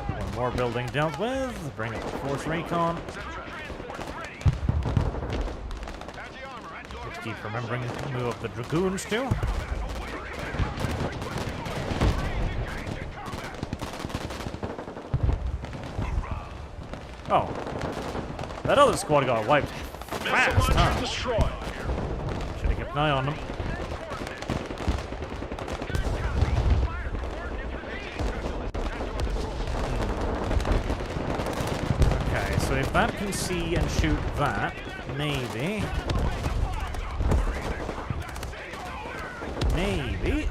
One more building dealt with. Bring up the force recon. Let's keep remembering to move up the dragoons too. Oh. That other squad got wiped fast, huh? Should have kept an eye on them. Okay, so if that can see and shoot that, maybe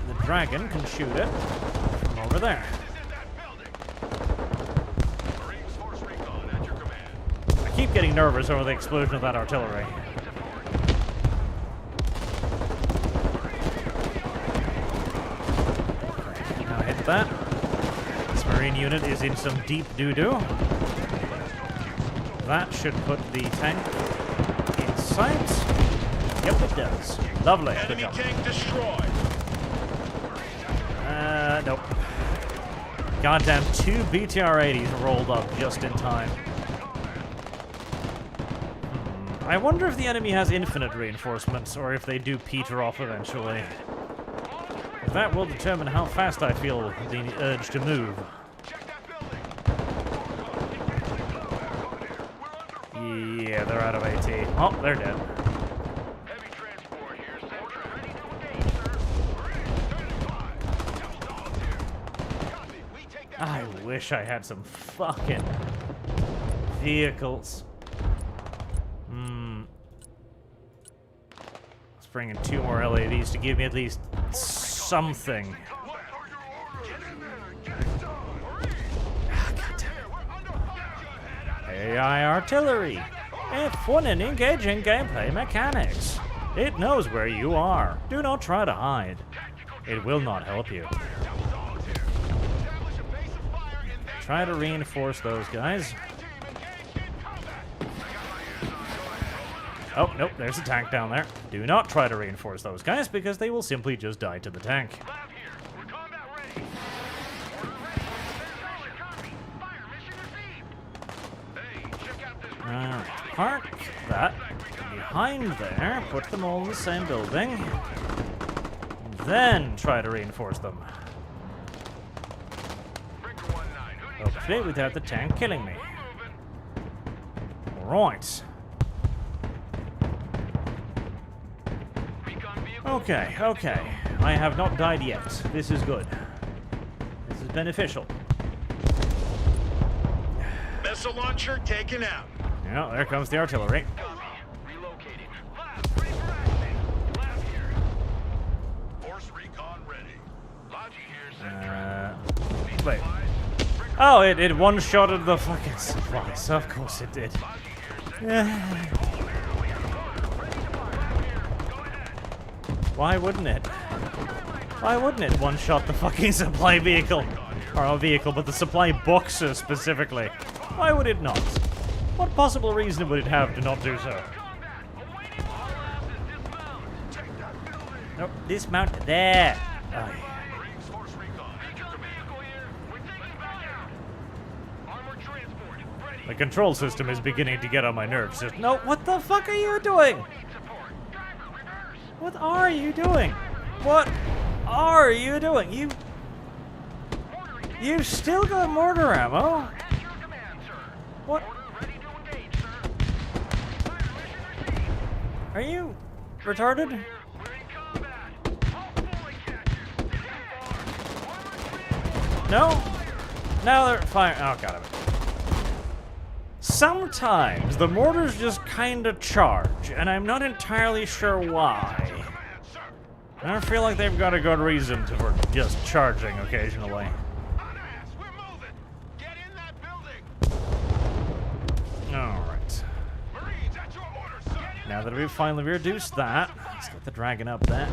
the dragon can shoot it from over there. I keep getting nervous over the explosion of that artillery. Now hit that. This marine unit is in some deep doo-doo. That should put the tank in sight. Yep, it does. Lovely. Enemy tank destroyed. Nope. Goddamn 2 BTR-80s rolled up just in time. I wonder if the enemy has infinite reinforcements, or if they do peter off eventually. That will determine how fast I feel the urge to move. Yeah, they're out of AT. Oh, they're dead. I wish I had some fucking vehicles. Let's bring in 2 more LAVs to give me at least something. AI artillery. F1 and engaging gameplay mechanics. It knows where you are. Do not try to hide. It will not help you. Try to reinforce those guys. Oh, nope, there's a tank down there. Do not try to reinforce those guys because they will simply just die to the tank. Park that behind there, put them all in the same building, then try to reinforce them. Hopefully without the tank killing me. Right. Okay, okay. I have not died yet. This is good. This is beneficial. Missile launcher taken out. Yeah, there comes the artillery. Wait. Oh, it one-shotted the fucking supplies. Of course it did. Why wouldn't it? Why wouldn't it one-shot the fucking supply vehicle? Or not vehicle, but the supply boxer specifically. Why would it not? What possible reason would it have to not do so? Nope, dismount there. Oh, yeah. The control system is beginning to get on my nerves. Just, no, what the fuck are you doing? What are you doing? What are you doing? You still got mortar ammo? What? Are you retarded? No? Now they're firing. Oh, god. Sometimes the mortars just kinda charge, and I'm not entirely sure why. I don't feel like they've got a good reason for just charging occasionally. Alright. Now that we've finally reduced that, let's get the dragon up there.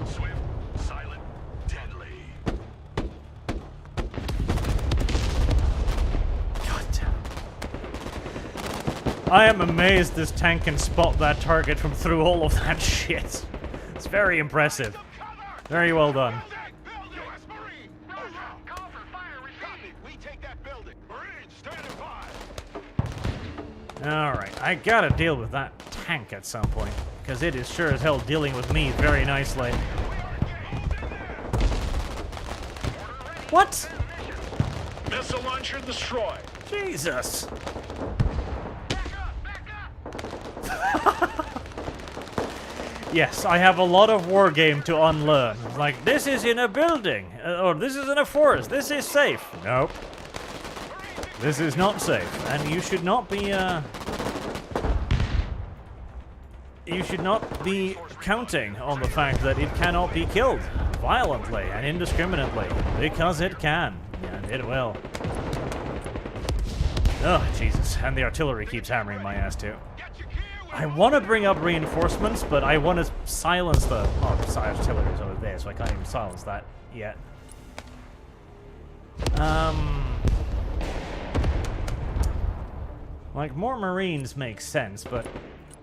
Swift, silent, deadly. I am amazed this tank can spot that target from through all of that shit. It's very impressive. Very well done. U.S. Marine! Call for fire received! We take that building! Marines, standing by! Alright, I gotta deal with that tank at some point. Because it is sure as hell dealing with me very nicely. What? Missile launcher destroyed. Jesus. Yes, I have a lot of Wargame to unlearn. Like, this is in a building, or this is in a forest, this is safe. Nope. This is not safe, and you should not be, you should not be counting on the fact that it cannot be killed violently and indiscriminately, because it can, and it will. Oh, Jesus, and the artillery keeps hammering my ass too. I want to bring up reinforcements, but I want to silence the... Oh, the artillery's over there, so I can't even silence that yet. Like, more Marines makes sense, but...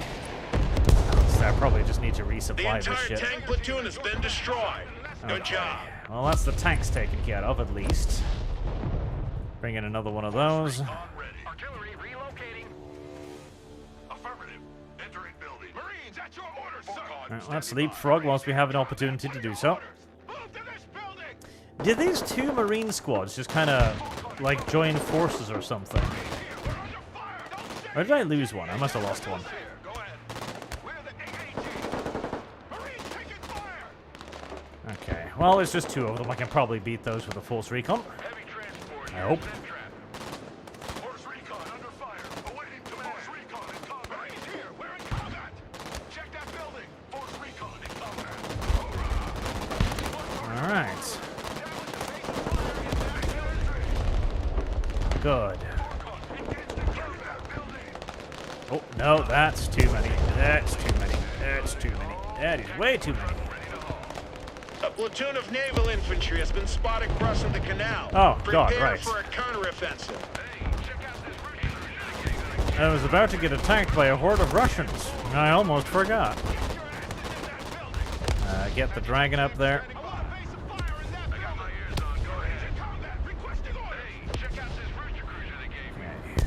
I probably just need to resupply this shit. The entire tank platoon has been destroyed. Good job. Well, that's the tanks taken care of, at least. Bring in another one of those. Artillery relocating. Affirmative. Entering building. Marines, at your orders, sir. Right, let's leapfrog whilst we have an opportunity to do so. Move to this building. Did these two Marine squads just kind of, like, join forces or something? Or did I lose one? I must have lost one. Go ahead. We're the AAT. Marines taking fire. Okay, well, it's just two of them. I can probably beat those with a force recon. Heavy transport. I hope. Force recon under fire. Awaiting command. Force recon in combat. Marines here. We're in combat. Check that building. Force recon in combat. Alright. Good. Oh, no, that's too many. That's too many. That's too many. That is way too many. A platoon of naval infantry has been spotted crossing the canal. Oh, God, Prepare right. for a counteroffensive. I was about to get attacked by a horde of Russians. I almost forgot. Get the dragon up there. Okay.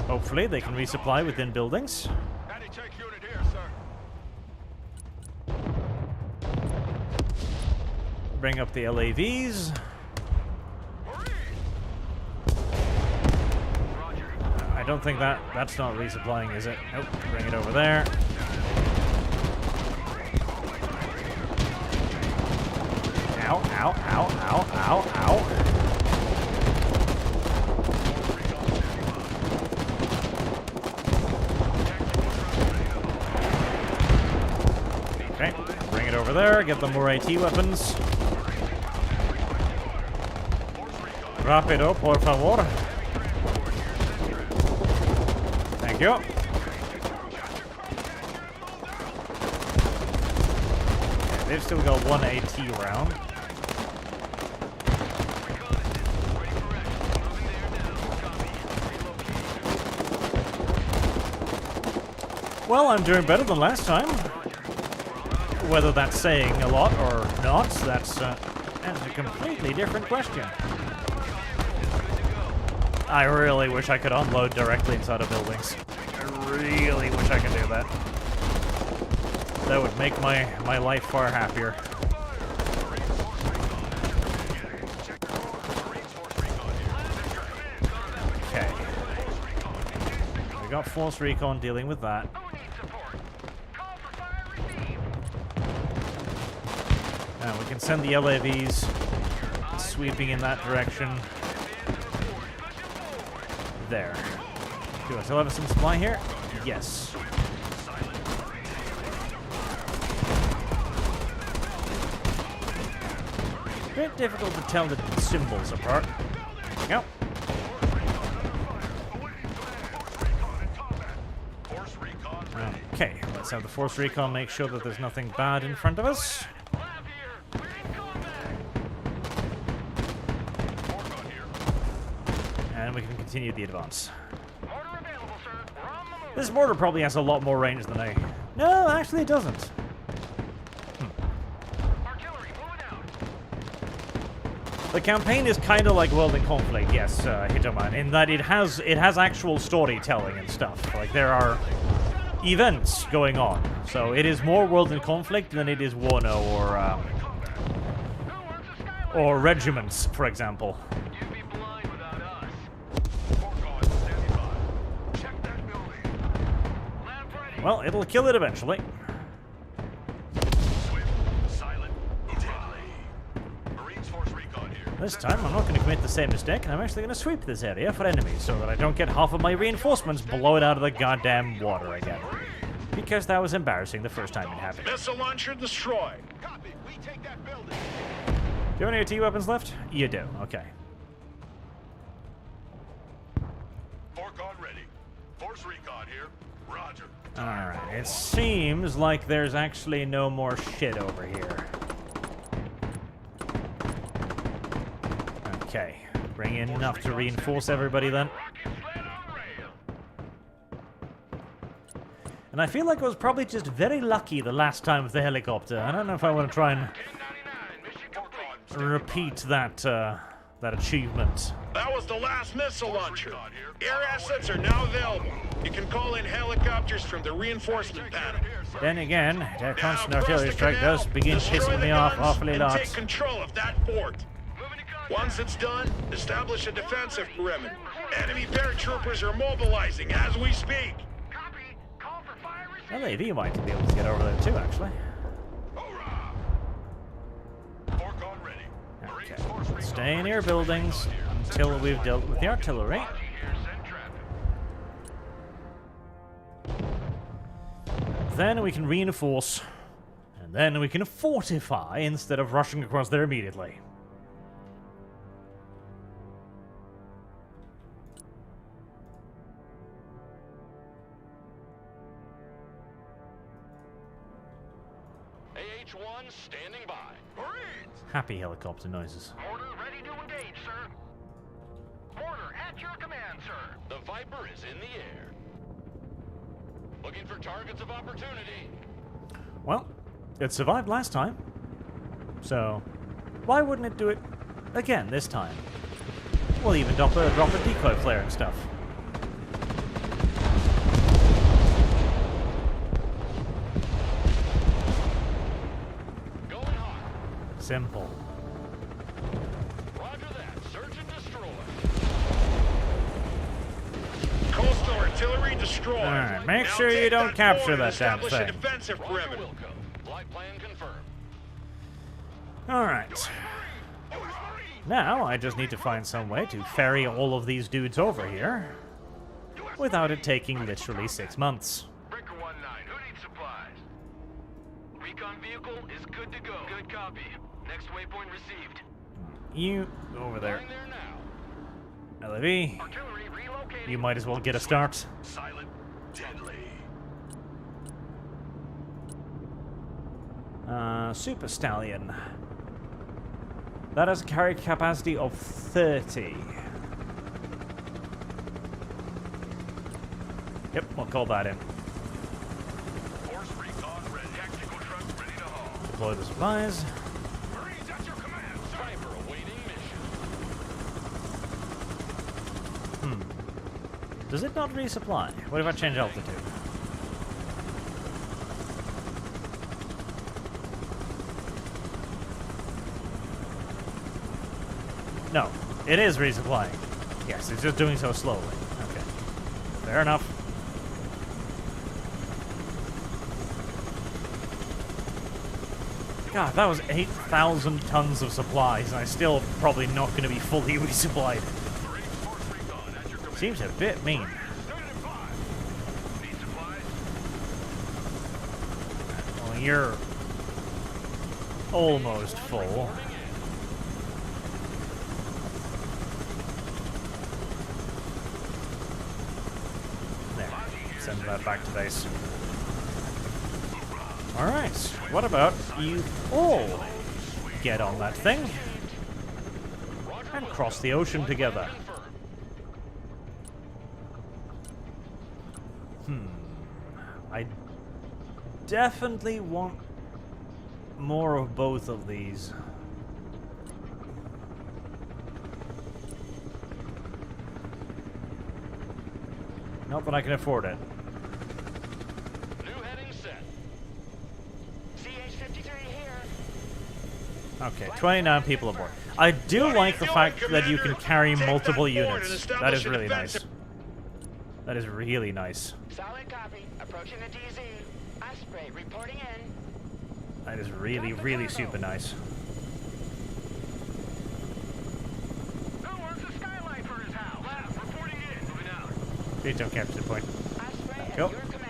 Hopefully they can resupply within buildings. Anti-tank unit here, sir. Bring up the LAVs. I don't think that's not resupplying, is it? Nope. Bring it over there. Ow, ow, ow, ow, ow, ow. Okay, bring it over there, get them more AT weapons. Rápido, por favor. Thank you. Okay, they've still got one AT round. Well, I'm doing better than last time. Whether that's saying a lot or not, that's a completely different question. I really wish I could unload directly inside of buildings. I really wish I could do that. That would make my life far happier. Okay. We got force recon dealing with that. And we can send the LAVs sweeping in that direction. There. Do I still have some supply here? Yes. Bit difficult to tell the symbols apart. Yep. Okay, let's have the force recon make sure that there's nothing bad in front of us. And we can continue the advance. Order available, sir. We're on the This mortar probably has a lot more range than I... No, actually it doesn't. Artillery, moving out. The campaign is kind of like World in Conflict, yes, Hitterman, in that it has actual storytelling and stuff. Like, there are events going on. So it is more World in Conflict than it is WARNO or Regiments, for example. You'd be blind without us. Wargame standing by. Check that building. Lab ready. Well, it'll kill it eventually. Swift, silent, deadly. Marines force recon here. This time, I'm not going to commit the same mistake, and I'm actually going to sweep this area for enemies so that I don't get half of my reinforcements blown out of the goddamn water again. Because that was embarrassing the first time it happened. Missile launcher destroyed. Copy. We take that building. Do you have any AT weapons left? You do, okay. Wargame ready. Force recon here. Roger. Alright, it seems like there's actually no more shit over here. Okay, bring in enough to reinforce everybody then. Rocket sled on rail. And I feel like I was probably just very lucky the last time with the helicopter. I don't know if I want to try and 1099, mission complete. repeat that achievement. That was the last missile launcher. Air assets are now available. You can call in helicopters from the reinforcement panel. Then again, that constant Now, artillery across the strike canal, does begin destroy pissing the me off guns awfully and lot. take control of that fort. Moving to contact. Once it's done, establish a defensive perimeter. Enemy paratroopers are mobilizing as we speak. Copy. Call for fire Well, received. AV might be able to get over there too, actually. Hoorah! Wargame ready. Okay. Stay near buildings until we've dealt with the artillery. Raji here, send traffic. Then we can reinforce. And then we can fortify instead of rushing across there immediately. AH-1 standing by. Marines! Happy helicopter noises. Mortar ready to engage, sir. Mortar at your command, sir. The Viper is in the air. Looking for targets of opportunity. Well, it survived last time. So, why wouldn't it do it again this time? We'll even drop a decoy flare and stuff. Going hot. Simple. Roger that. Search and destroy. Coastal artillery destroyed. Alright, make Now sure you take don't that capture fort and that damn establish a thing. defensive Roger perimeter. Wilco. Flight plan confirmed. Alright. Now, I just need to find some way to ferry all of these dudes over here without it taking literally 6 months. Breaker 1-9, who needs supplies? Recon vehicle is good to go. Good copy. Next waypoint received. You, over there. Flying there now. LAV, Artillery relocating. you might as well get a start. Silent, deadly. Super Stallion. That has a carry capacity of 30. Yep, we'll call that in. Force recon ready. Tactical truck ready to haul. Deploy the supplies. Marines at your command, sir. Viper awaiting mission. Does it not resupply? What if I change altitude? No, it is resupplying. Yes, it's just doing so slowly. Okay. Fair enough. God, that was 8,000 tons of supplies, and I'm still probably not going to be fully resupplied. Marines force recon at your command. Seems a bit mean. Standing by. Need supplies? Well, you're almost full. There. Send that back to base. Alright, what about you all get on that thing and cross the ocean together? I definitely want more of both of these. Not that I can afford it. New heading set. CH-53 here. Okay, 29 people aboard. I do like the fact that you can carry multiple units. That is really nice. That is really nice. Solid copy. Approaching the DZ. Osprey reporting in. That is really, really super nice. Who wants a skylight for his house? Lab, reporting in. Moving out. Please don't capture the point. Osprey at Go. your command.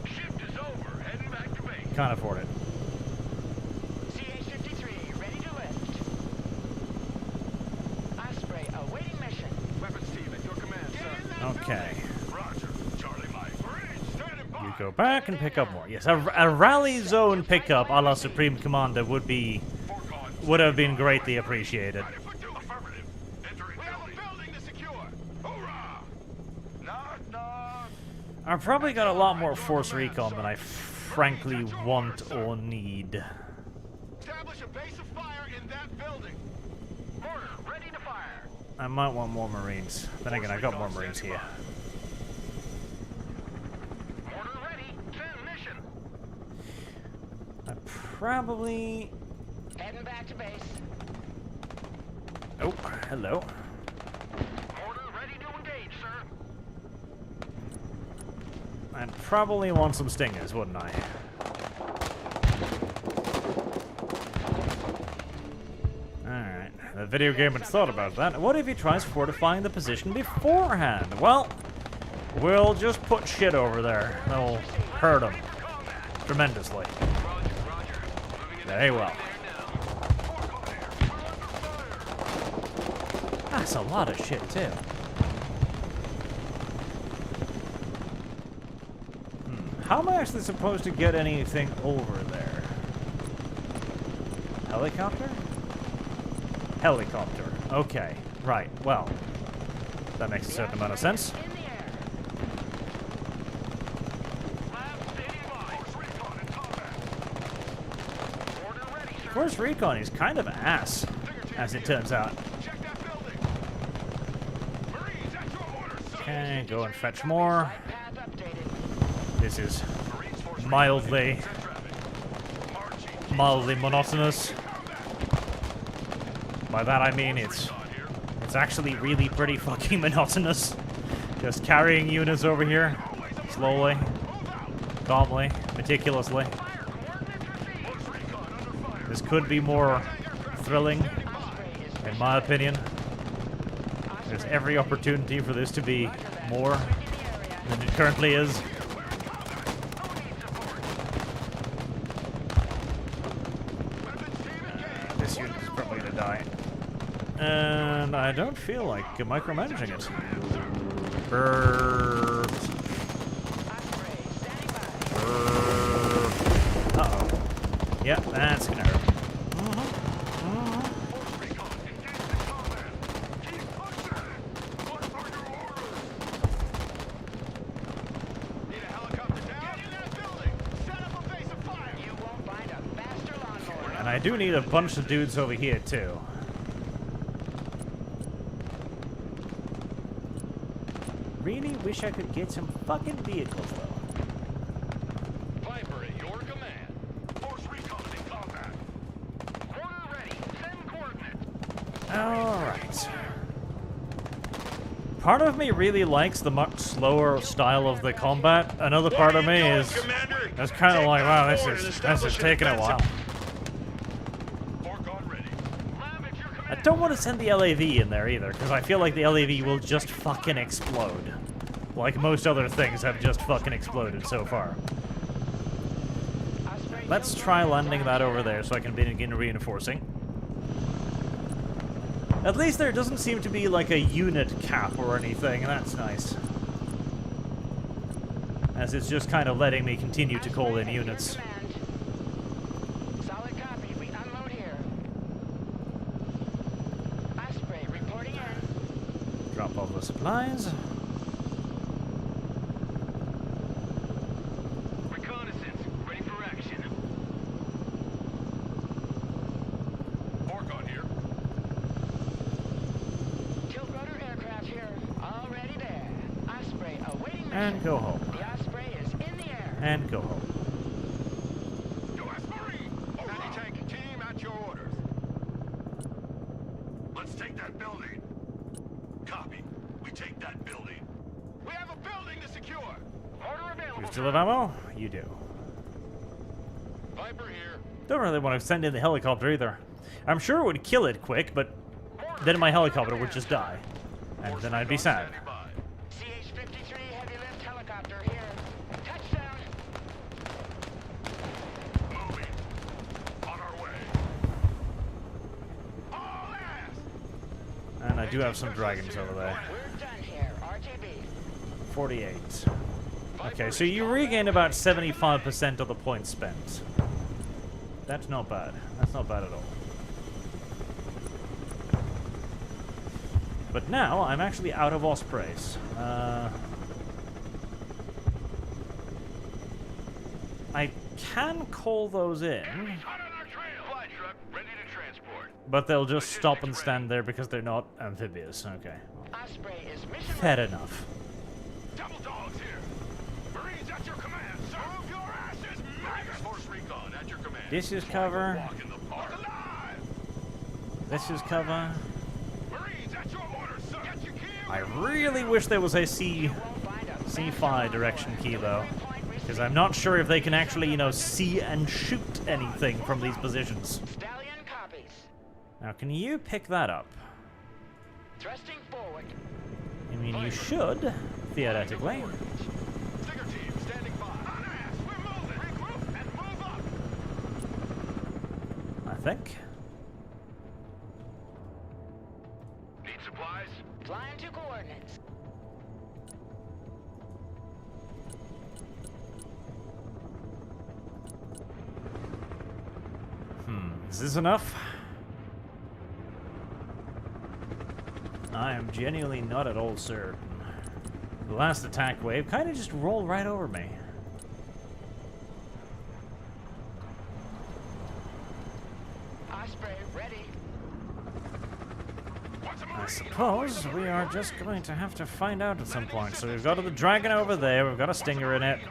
Shift is over. Heading back to base. Can't afford it. CH-53 ready to lift. Osprey awaiting mission. Weapons team at your command, sir. Okay. Roger. Charlie Mike. Marines, standing by. You go back and pick up more. Yes, a rally zone pickup a la Supreme Commander would have been greatly appreciated. Affirmative. Entering we have a building to secure. Hoorah! Knock, knock. I've probably got a lot more force recon than I frankly want or need. Establish a base of fire in that building. Mortar, ready to fire. I might want more Marines. Then again, I've got more Marines here. Mortar ready. Send mission. I probably... Heading back to base. Oh, hello. Mortar ready to engage, sir. I'd probably want some Stingers, wouldn't I? Alright, the video game had thought about that. What if he tries fortifying the position beforehand? Well, we'll just put shit over there. That'll hurt him tremendously. Very well. That's a lot of shit, too. How am I actually supposed to get anything over there? Helicopter? Helicopter. Okay. Right. Well, that makes a certain amount of sense. In the air. Lab standing by. Force recon in combat. Mortar ready, sir. Force recon is kind of ass, as it turns out. Check that building. Marines at your orders, sir. Okay, go and fetch more. Path updated. This is Marines force mildly, recon. Traffic. Marching. mildly monotonous. By that I mean it's actually really pretty fucking monotonous. Just carrying units over here, slowly, calmly, meticulously. This could be more thrilling, in my opinion. There's every opportunity for this to be more than it currently is. This unit is probably gonna die. And I don't feel like micromanaging it. Uh-oh. Yep, that's gonna hurt. Need a helicopter down? Get in that building. Set up a base of fire. You won't find a faster lawnmower. And I do need a bunch of dudes over here, too. Really wish I could get some fucking vehicles, though. Viper at your command. Force recon in combat. Mortar ready. Send coordinates. Alright. Part of me really likes the much slower style of the combat. Another part of me is that's kind of like, wow, this is taking a while. Fork on ready. Lab at your I command. don't want to send the LAV in there either, because I feel like the LAV will just fucking explode. Like most other things have just fucking exploded so far. Let's try landing that over there so I can begin reinforcing. At least there doesn't seem to be like a unit cap or anything, and that's nice. As it's just kind of letting me continue to call in units. Solid copy. We unload here. drop off the supplies. Reconnaissance, ready for action. Orcon here. Tilt-rotor aircraft here. Already there. Osprey awaiting mission. And go home. The Osprey is in the air. And go home. U.S. Marine! Anti-tank team at your orders. Let's take that building. Copy. We take that building. We have a building to secure. Order available. You still have ammo? You do. Viper here. Don't really want to send in the helicopter either. I'm sure it would kill it quick, but then my helicopter would just die. And then I'd be sad. CH-53 heavy lift helicopter here. Touchdown. Moving. On our way. All ass! And I do have some dragons over there. We're done here. RTB. 48. Okay, so you regain about 75% of the points spent. That's not bad. That's not bad at all. But now, I'm actually out of Ospreys. I can call those in, Hot on our trail. Fly truck, ready to transport. but they'll just stop and stand there because they're not amphibious. Okay. Osprey is mission Fair ready. enough. Double dogs here. Marines at your command, sir. Move your asses, maggots. Force recon at your command. This is cover. Walk in the park. Alive! This is cover. Marines at your orders, sir. Get your gear. I really wish there was a You won't find a C5 direction key, though. Because I'm not sure if they can actually, you know, see and shoot anything from these positions. Stallion copies. Now, can you pick that up? Thrusting forward. I mean, you should, theoretically. Stinger team standing by. On ass, we're moving. Regroup and move up. I think. Need supplies? Flying to coordinates. Is this enough? I am genuinely not at all certain. The last attack wave kind of just rolled right over me. Osprey ready. I suppose we are just going to have to find out at some point. So we've got the dragon over there, we've got a stinger in it.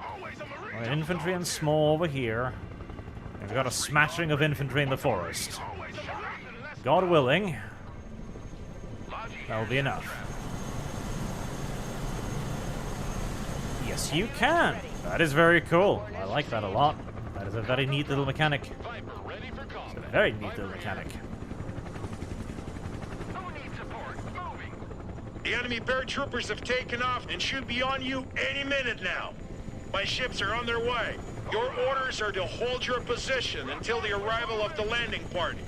We've got infantry and small over here. We've got a smattering of infantry in the forest. God willing, that'll be enough. Yes, you can. That is very cool. I like that a lot. That is a very neat little mechanic. Viper ready for It's a combat. very neat little mechanic. Who needs support? Moving. The enemy paratroopers have taken off and should be on you any minute now. My ships are on their way. Your orders are to hold your position until the arrival of the landing party.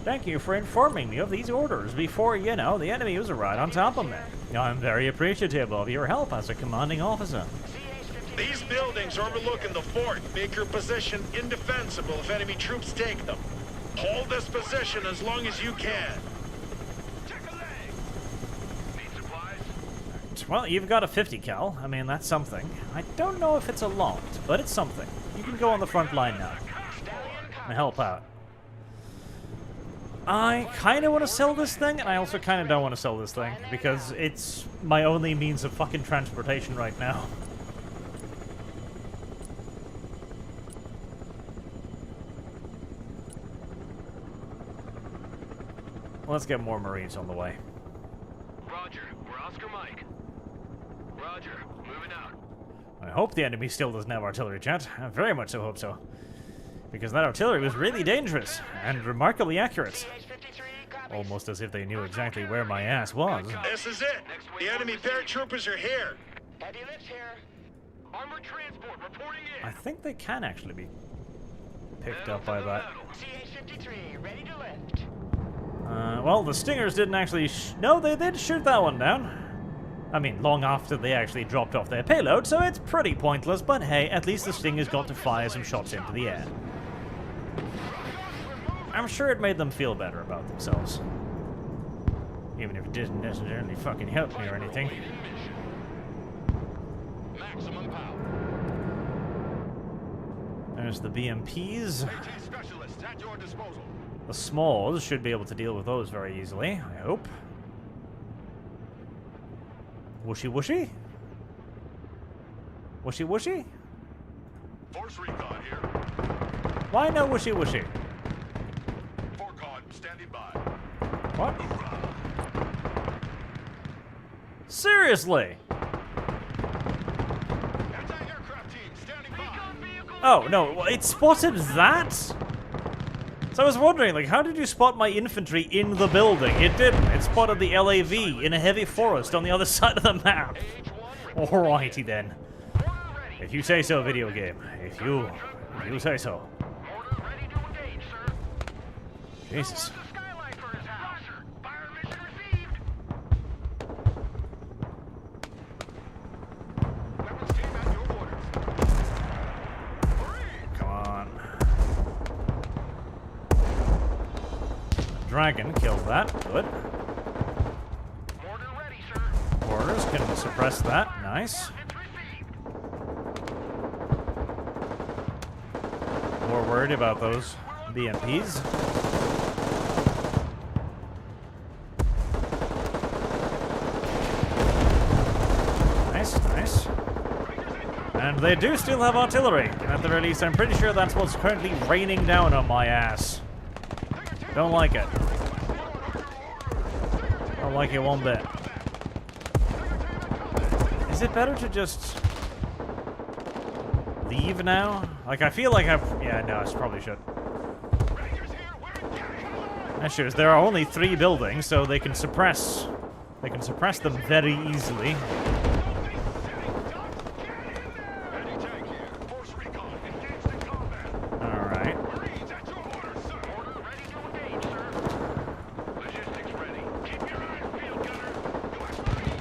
Thank you for informing me of these orders before, you know, the enemy was right on top of me. I'm very appreciative of your help as a commanding officer. CH-53. These buildings overlooking the fort make your position indefensible if enemy troops take them. Hold this position as long as you can. Check a leg. Need supplies? Well, you've got a 50 cal. I mean, that's something. I don't know if it's a lot, but it's something. You can go on the front line now and help out. I kind of want to sell this thing, and I also kind of don't want to sell this thing, because it's my only means of fucking transportation right now. Let's get more Marines on the way. Roger. We're Oscar Mike. Roger. Moving out. I hope the enemy still doesn't have artillery, chat. I very much so hope so. Because that artillery was really dangerous, and remarkably accurate. CH-53 copies. Almost as if they knew exactly where my ass was. This is it. The enemy paratroopers are here. Heavy lift here. Armored transport reporting in. I think they can actually be picked up by that. CH-53 ready to lift. Well, the Stingers didn't actually no, they did shoot that one down. I mean, long after they actually dropped off their payload, so it's pretty pointless, but hey, at least the Stingers got to fire some shots into the air. I'm sure it made them feel better about themselves. Even if it didn't necessarily fucking help me or anything. Maximum power. There's the BMPs. AT specialists at your disposal. The smalls should be able to deal with those very easily, I hope. Whooshy whooshy? Whooshy whooshy? Force recon here. Why no whooshy whooshy? Forcon standing by. What? Seriously? Anti-aircraft team standing by. Oh, no, it spotted that? So I was wondering, like, how did you spot my infantry in the building? It didn't. It spotted the LAV in a heavy forest on the other side of the map. Alrighty then. If you say so, video game. If you say so. Order ready to engage, sir. Jesus. The skylight for his house. Fire mission received. Weapons team at your orders. Come on. Dragon killed that. Good. Order ready, sir. Orders can suppress that. Nice. It's received. More worried about those BMPs. Nice, nice. And they do still have artillery. At the very least, I'm pretty sure that's what's currently raining down on my ass. Don't like it. Don't like it one bit. Is it better to just leave now? Like, I feel like I've... Yeah, no, I probably should. Sure, there are only 3 buildings, so they can suppress... They can suppress them very easily. Alright.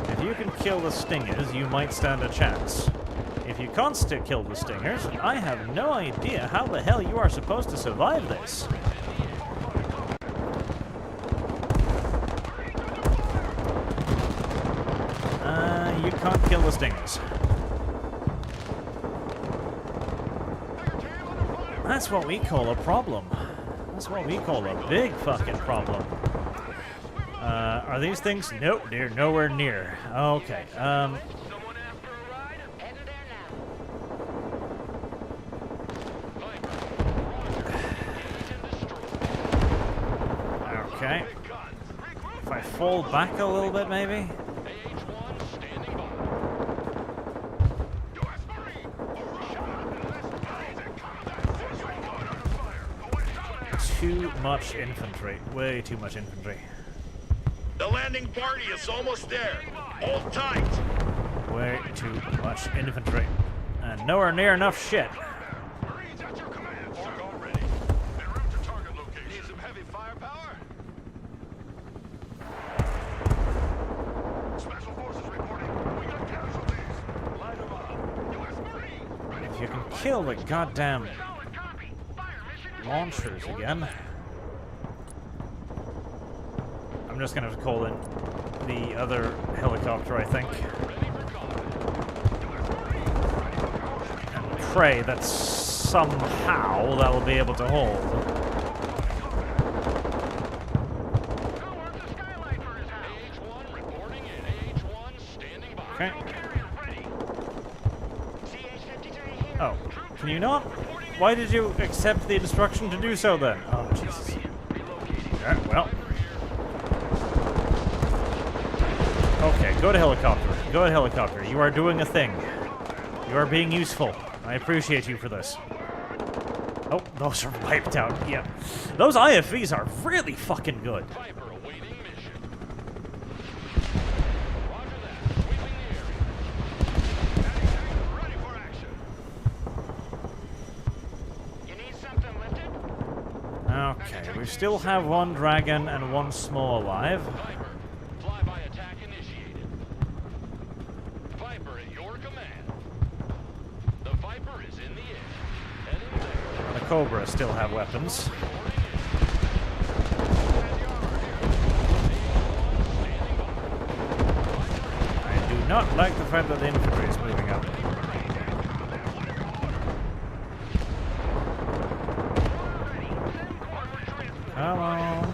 If you can kill the stingers, you might stand a chance. If you can't kill the stingers, I have no idea how the hell you are supposed to survive this. You can't kill the stingers. That's what we call a problem. That's what we call a big fucking problem. Are these things? Nope, they're nowhere near. Okay, Someone asked for a ride? Heading there now. okay. If I fall back a little bit, maybe? AH-1 standing by. Too much infantry. Way too much infantry. The landing party is almost there. Hold tight. Way too much infantry. And nowhere near enough shit. Marines at your command, sir. Already. En route to target location. Need some heavy firepower? Special forces reporting. We got casualties. Light them up. U.S. Marine. Ready If you can kill the goddamn solid copy. Fire mission. launchers again. I'm just gonna call in the other helicopter, I think. And pray that somehow that will be able to hold. AH-1 reporting in. AH-1 standing by. Okay. Carrier ready. CH-53 here. Oh, can you not? Why did you accept the instruction to do so then? Oh, Jesus. Alright, well. Okay, go to helicopter. Go to helicopter. You are doing a thing. You are being useful. I appreciate you for this. Oh, those are wiped out. Yeah. Those IFVs are really fucking good. Viper awaiting mission. Roger that. Sweeping the area. Ready for action. You need something lifted? Okay, we still have 1 dragon and 1 small alive. Viper, flyby attack initiated. Viper at your command. The Viper is in the air. Heading there. The Cobra still have weapons. not like the fact that the infantry is moving up. Come on.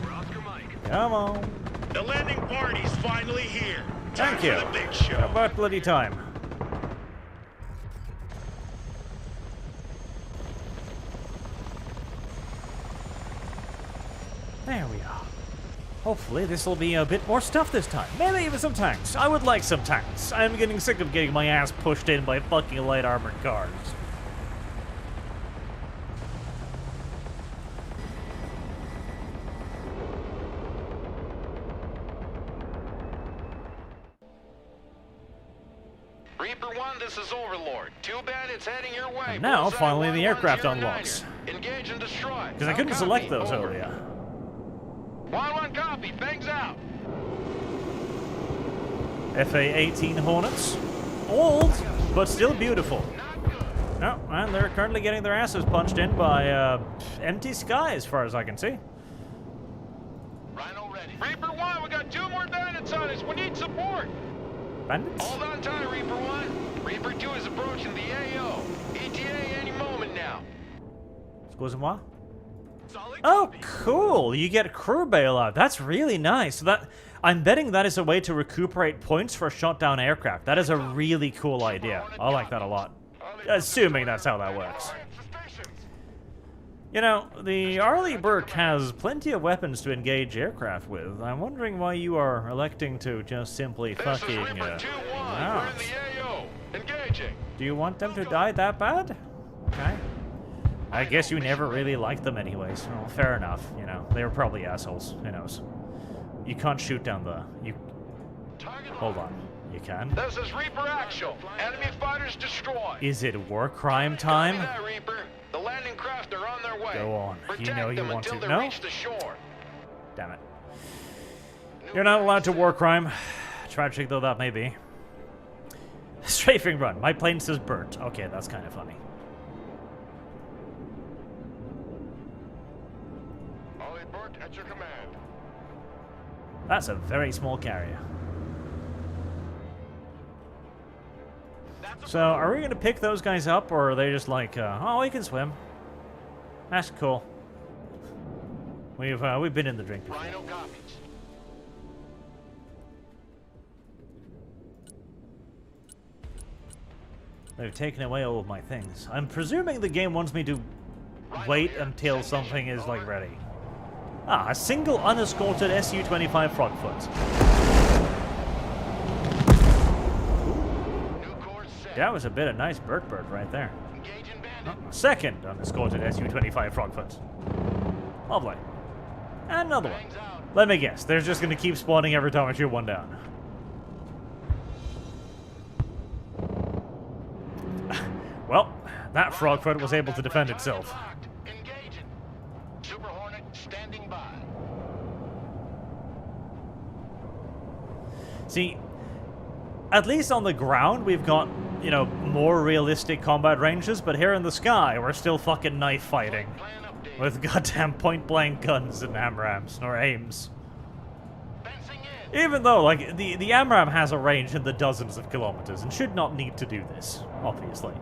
Come on. The landing party's finally here. Thank you. For the big show. About bloody time. There we are. Hopefully this will be a bit more stuff this time. Maybe even some tanks. I would like some tanks. I'm getting sick of getting my ass pushed in by fucking light armored cars. Reaper 1, this is Overlord. Two bandits heading your way. And now, Bullseye finally, the 1, aircraft 109er. unlocks. Engage and destroy. Because I couldn't select those earlier. 1-1 copy. Bangs out. FA-18 Hornets. Old, but still beautiful. Oh, and they're currently getting their asses punched in by empty sky, as far as I can see. Rhino ready. Reaper 1, we got 2 more bandits on us. We need support. Bandits? Hold on tight, Reaper 1. Reaper 2 is approaching the AO. ETA any moment now. Excusez-moi? Oh, cool! You get crew bailout. That's really nice. So that I'm betting that is a way to recuperate points for shot down aircraft. That is a really cool idea. I like that a lot. Assuming that's how that works. You know, the Arleigh Burke has plenty of weapons to engage aircraft with. I'm wondering why you are electing to just simply This fucking... is Reaper 2-1. wow. We're in the AO. Engaging. Do you want them to die that bad? Okay. I guess you never really liked them anyways. Well, fair enough, you know. They were probably assholes. Who knows? You can't shoot down the... You... Hold on. You can? This is Reaper Actual. Enemy fighters destroyed. Is it war crime time? Copy that, Reaper. The landing craft are on their way. Go on. Protect You know you them want until to. they No? reach the shore. Damn it. You're not allowed to war crime. Tragic though that may be. Strafing run. My plane says burnt. Okay, that's kind of funny. Ollie Burt at your command. That's a very small carrier. So, are we going to pick those guys up, or are they just like, oh, we can swim? That's cool. We've been in the drink before. Rhino copies. They've taken away all of my things. I'm presuming the game wants me to wait until something is, like, ready. Ah, a single unescorted Su-25 Frogfoot. That was a bit of nice bird right there. Oh, second unescorted Su-25 Frogfoot. Lovely. And another one. Let me guess, they're just going to keep spawning every time I shoot one down. Well, that Frogfoot was able to defend itself. Engaging. Super Hornet standing by. See, at least on the ground, we've got, you know, more realistic combat ranges, but here in the sky, we're still fucking knife fighting. Plan update. With goddamn point-blank guns and AMRAAMs, or AIMs. Fencing in. Even though, like, the AMRAAM has a range in the dozens of kilometers and should not need to do this, obviously.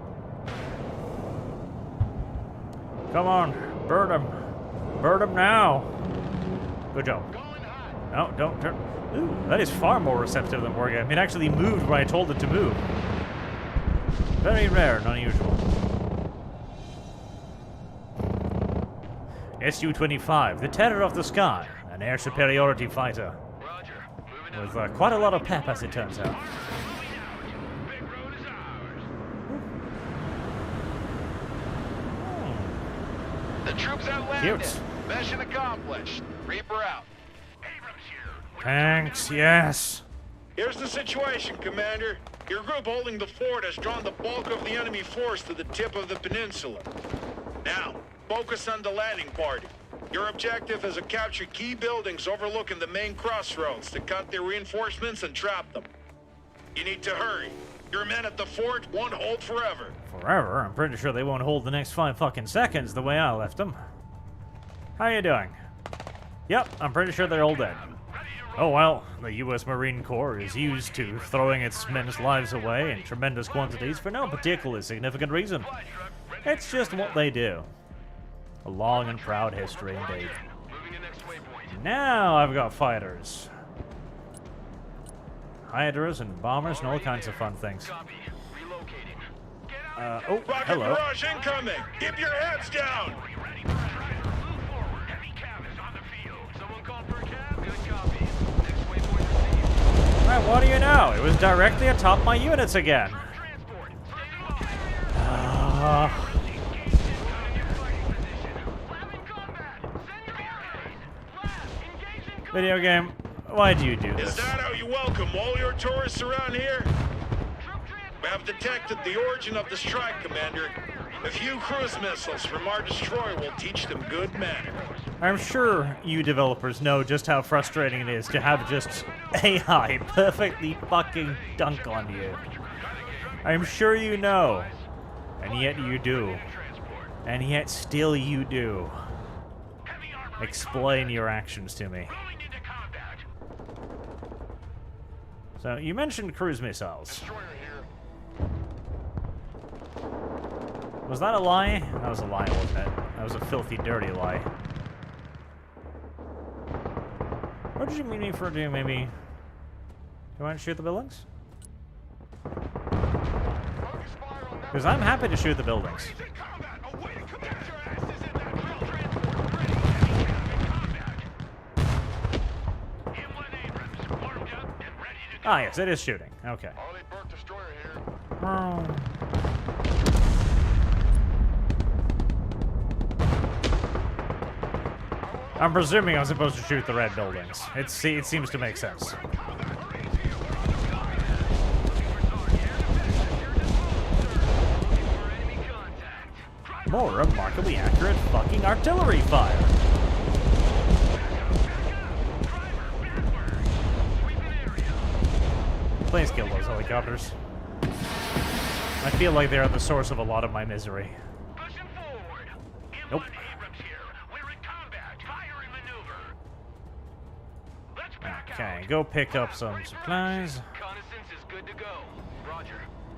Come on, bird 'em. Bird 'em now. Good job. Going high. No, don't turn. Ooh, that is far more receptive than Wargame. It actually moved when I told it to move. Very rare and unusual. Su-25, the terror of the sky, an air superiority fighter. Roger. Moving out. With quite a lot of pep, as it turns out. Big road is ours. The troops have landed. Cute. Mission accomplished. Reaper out. Abrams here. Thanks, yes. Here's the situation, Commander. Your group holding the fort has drawn the bulk of the enemy force to the tip of the peninsula. Now, focus on the landing party. Your objective is to capture key buildings overlooking the main crossroads to cut their reinforcements and trap them. You need to hurry. Your men at the fort won't hold forever. Forever? I'm pretty sure they won't hold the next 5 fucking seconds the way I left them. How you doing? Yep, I'm pretty sure they're all dead. Oh well, the US Marine Corps is used to throwing its men's lives away in tremendous quantities for no particularly significant reason. It's just what they do. A long and proud history indeed. Now I've got fighters. Hydras and bombers and all kinds of fun things. Oh, Rocket hello. barrage incoming! Keep your heads down! Alright, what do you know? It was directly atop my units again. Video game, why do you do this? Is that how you welcome all your tourists around here? We have detected the origin of the strike, Commander. A few cruise missiles from our destroyer will teach them good manners. I'm sure you developers know just how frustrating it is to have just AI perfectly fucking dunk on you. I'm sure you know. And yet you do. And yet still you do. Explain your actions to me. So, you mentioned cruise missiles. Was that a lie? That was a lie, wasn't it? That was a filthy, dirty lie. What did you mean for doing, maybe? Do you want to shoot the buildings? Because I'm happy to shoot the buildings. Ah, yes, it is shooting. Okay. Oh. I'm presuming I'm supposed to shoot the red buildings. It seems to make sense. More remarkably accurate fucking artillery fire. Please kill those helicopters. I feel like they're the source of a lot of my misery. Nope. Okay, go pick up some supplies. Reconnaissance is good to go. Roger.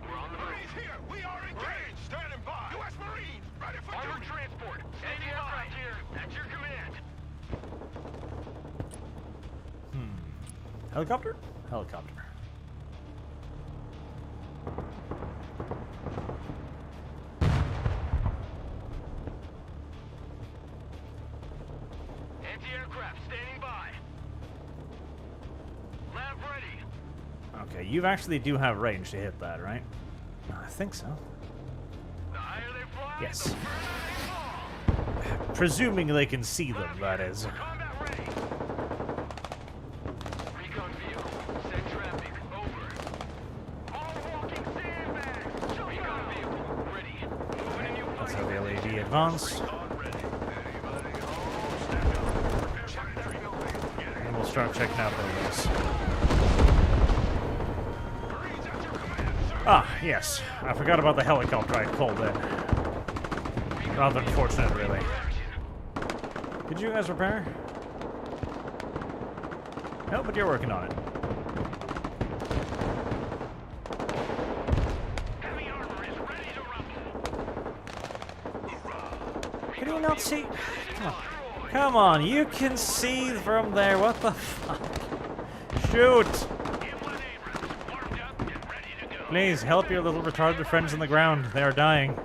We're on the move. Here, we are engaged! Standing by! U.S. Marines, ready for Armored transport. Standing aircraft here. At your command. Helicopter? Helicopter. Anti-aircraft standing by. Lab ready. Okay, you actually do have range to hit that, right? I think so. The higher they fly, Yes. the further they fall. Presuming they can see them, that is. Combat ready. Recon vehicle. Send traffic. Over. All walking sandbags. Recon vehicle. Ready. Moving in new Let's fight. have the LAV advance. And we'll start checking out buildings. Ah, yes. I forgot about the helicopter I called in. Rather unfortunate, really. Did you guys repair? No, but you're working on it. Heavy armor is ready to rumble. Can you not see? Come on. Come on, you can see from there. What the fuck? Shoot! Please, help your little retarded friends on the ground. They are dying.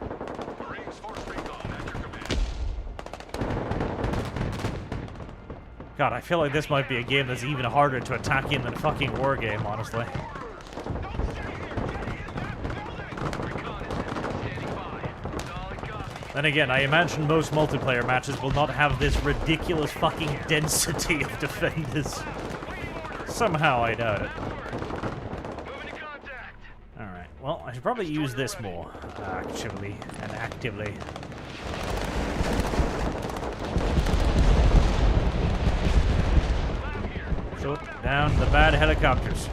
God, I feel like this might be a game that's even harder to attack in than fucking Wargame, honestly. Then again, I imagine most multiplayer matches will not have this ridiculous fucking density of defenders. Somehow I doubt it. Alright, well, I should probably use this more, actually, and actively. Shoot down the bad helicopters.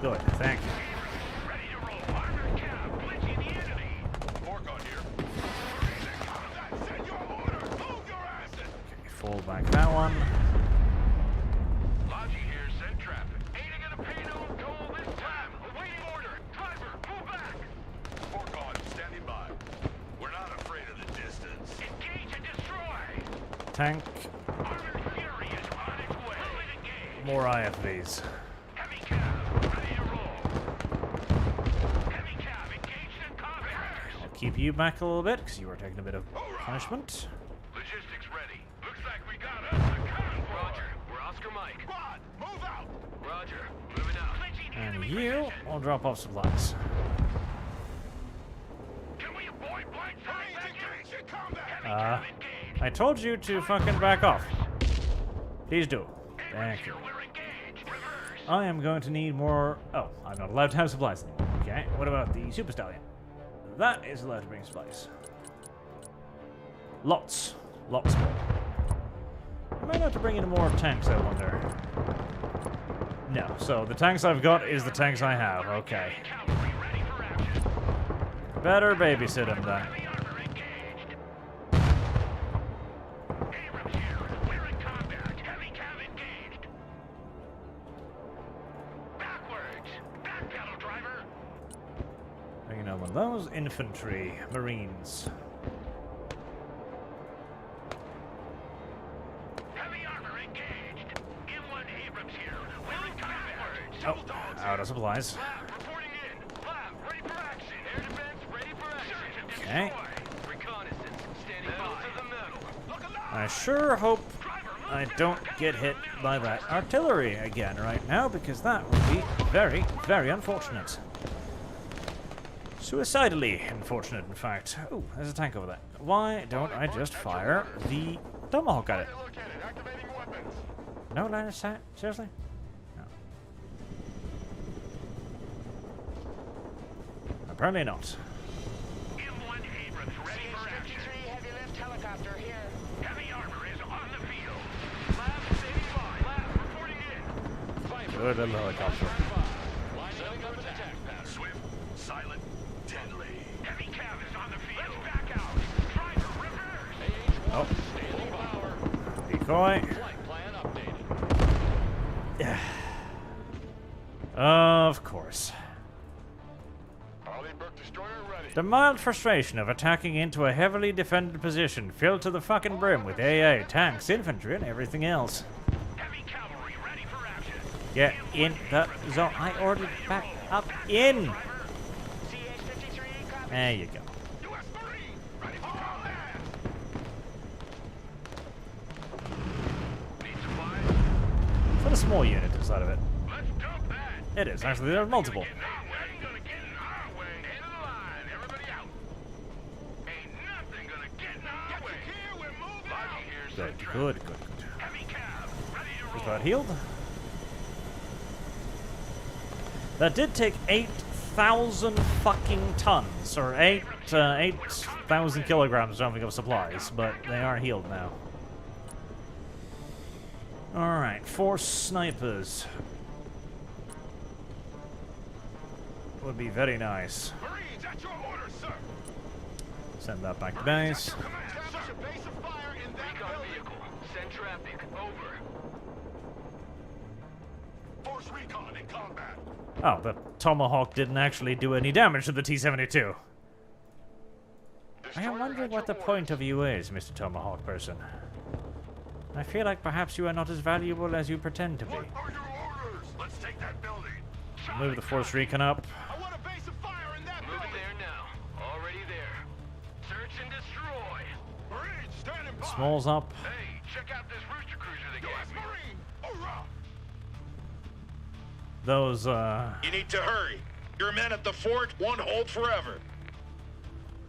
Good, thank you. Okay, fall back that one. Logi here, send traffic. Ain't gonna pay no toll this time. Awaiting order. Driver, move back. Wargame, standing by. We're not afraid of the distance. Engage and destroy. Tank. Armored Fury is on its way. Moving engage. More IFVs. Heavy cab, ready to roll. Heavy cab, engaged in combat. I'll keep you back a little bit because you were taking a bit of punishment. Logistics ready. Looks like we got us a convoy. Roger, we're Oscar Mike. Rod, move out! Roger, moving out. And you will drop off supplies. Can we avoid blindside back Engage in combat! I told you to fucking back off. Please do. Thank you. We're engaged. Reverse. I am going to need more... Oh, I'm not allowed to have supplies anymore. Okay, what about the Super Stallion? That is allowed to bring supplies. Lots. Lots more. I might have to bring in more tanks, I wonder. No, so the tanks I've got is the tanks I have. Okay. Cavalry ready for action. Better babysit him then. Heavy armor engaged. Abrams here. We're in combat. Heavy cab engaged. Backwards. Backpedal, driver. Bringing in one of those infantry, marines. Heavy armor engaged. M1 Abrams here. We're in combat. Oh, out of supplies. Lab reporting in. Lab ready for action. Air defense ready for action. Okay. Reconnaissance standing by. To the metal. Look alive. I sure hope I don't get hit by that artillery again right now, because that would be very, very unfortunate. Suicidally unfortunate, in fact. Oh, there's a tank over there. Why don't I just fire the Tomahawk at it? Look at it. Activating weapons. No line of sight? Seriously? No. Apparently not. M1 Abrams ready for action. CH-53 heavy lift helicopter here. Heavy armor is on the field. Lab standing by. Lab reporting in. Good little helicopter. Setting up an attack pattern. Swift, silent, deadly. Heavy cab is on the field. Let's back out. Driver, reverse. Oh, Standing power. decoy. Flight plan updated. Of course. Arleigh destroyer ready. The mild frustration of attacking into a heavily defended position filled to the fucking brim with AA, tanks, infantry, and everything else. Heavy cavalry ready for action. Get in the zone. I ordered back up in. CH-53 copy. There you go. U.S. Marine ready for combat. Need supplies? For the small unit inside of it. Let's dump that. It is. Actually, there are multiple. Ain't gonna get in our way. End of the line. Everybody out. Ain't nothing gonna get in our way. Here, we're moving out. Here's Good, the good, good, good. heavy cab ready to Is roll. that healed? That did take 8,000 fucking tons, or 8,000 kilograms or something of supplies, but they are healed now. Alright, 4 snipers. Would be very nice. Marines, at your orders, sir. Send that back to base. Establish a base of fire in that building. Vehicle. Send traffic. Over. Force recon in combat. Oh, the Tomahawk didn't actually do any damage to the T-72. I am wondering what the point of you is, Mr. Tomahawk person. I feel like perhaps you are not as valuable as you pretend to be. What are your orders? Let's take that building. Move the force recon up. I want a base of fire in that building. Moving there now. Already there. Search and destroy. Marines, standing by. Smalls up. Hey, check out this rooster cruiser they gave me. Marine, hoorah! Those, You need to hurry. Your men at the fort won't hold forever.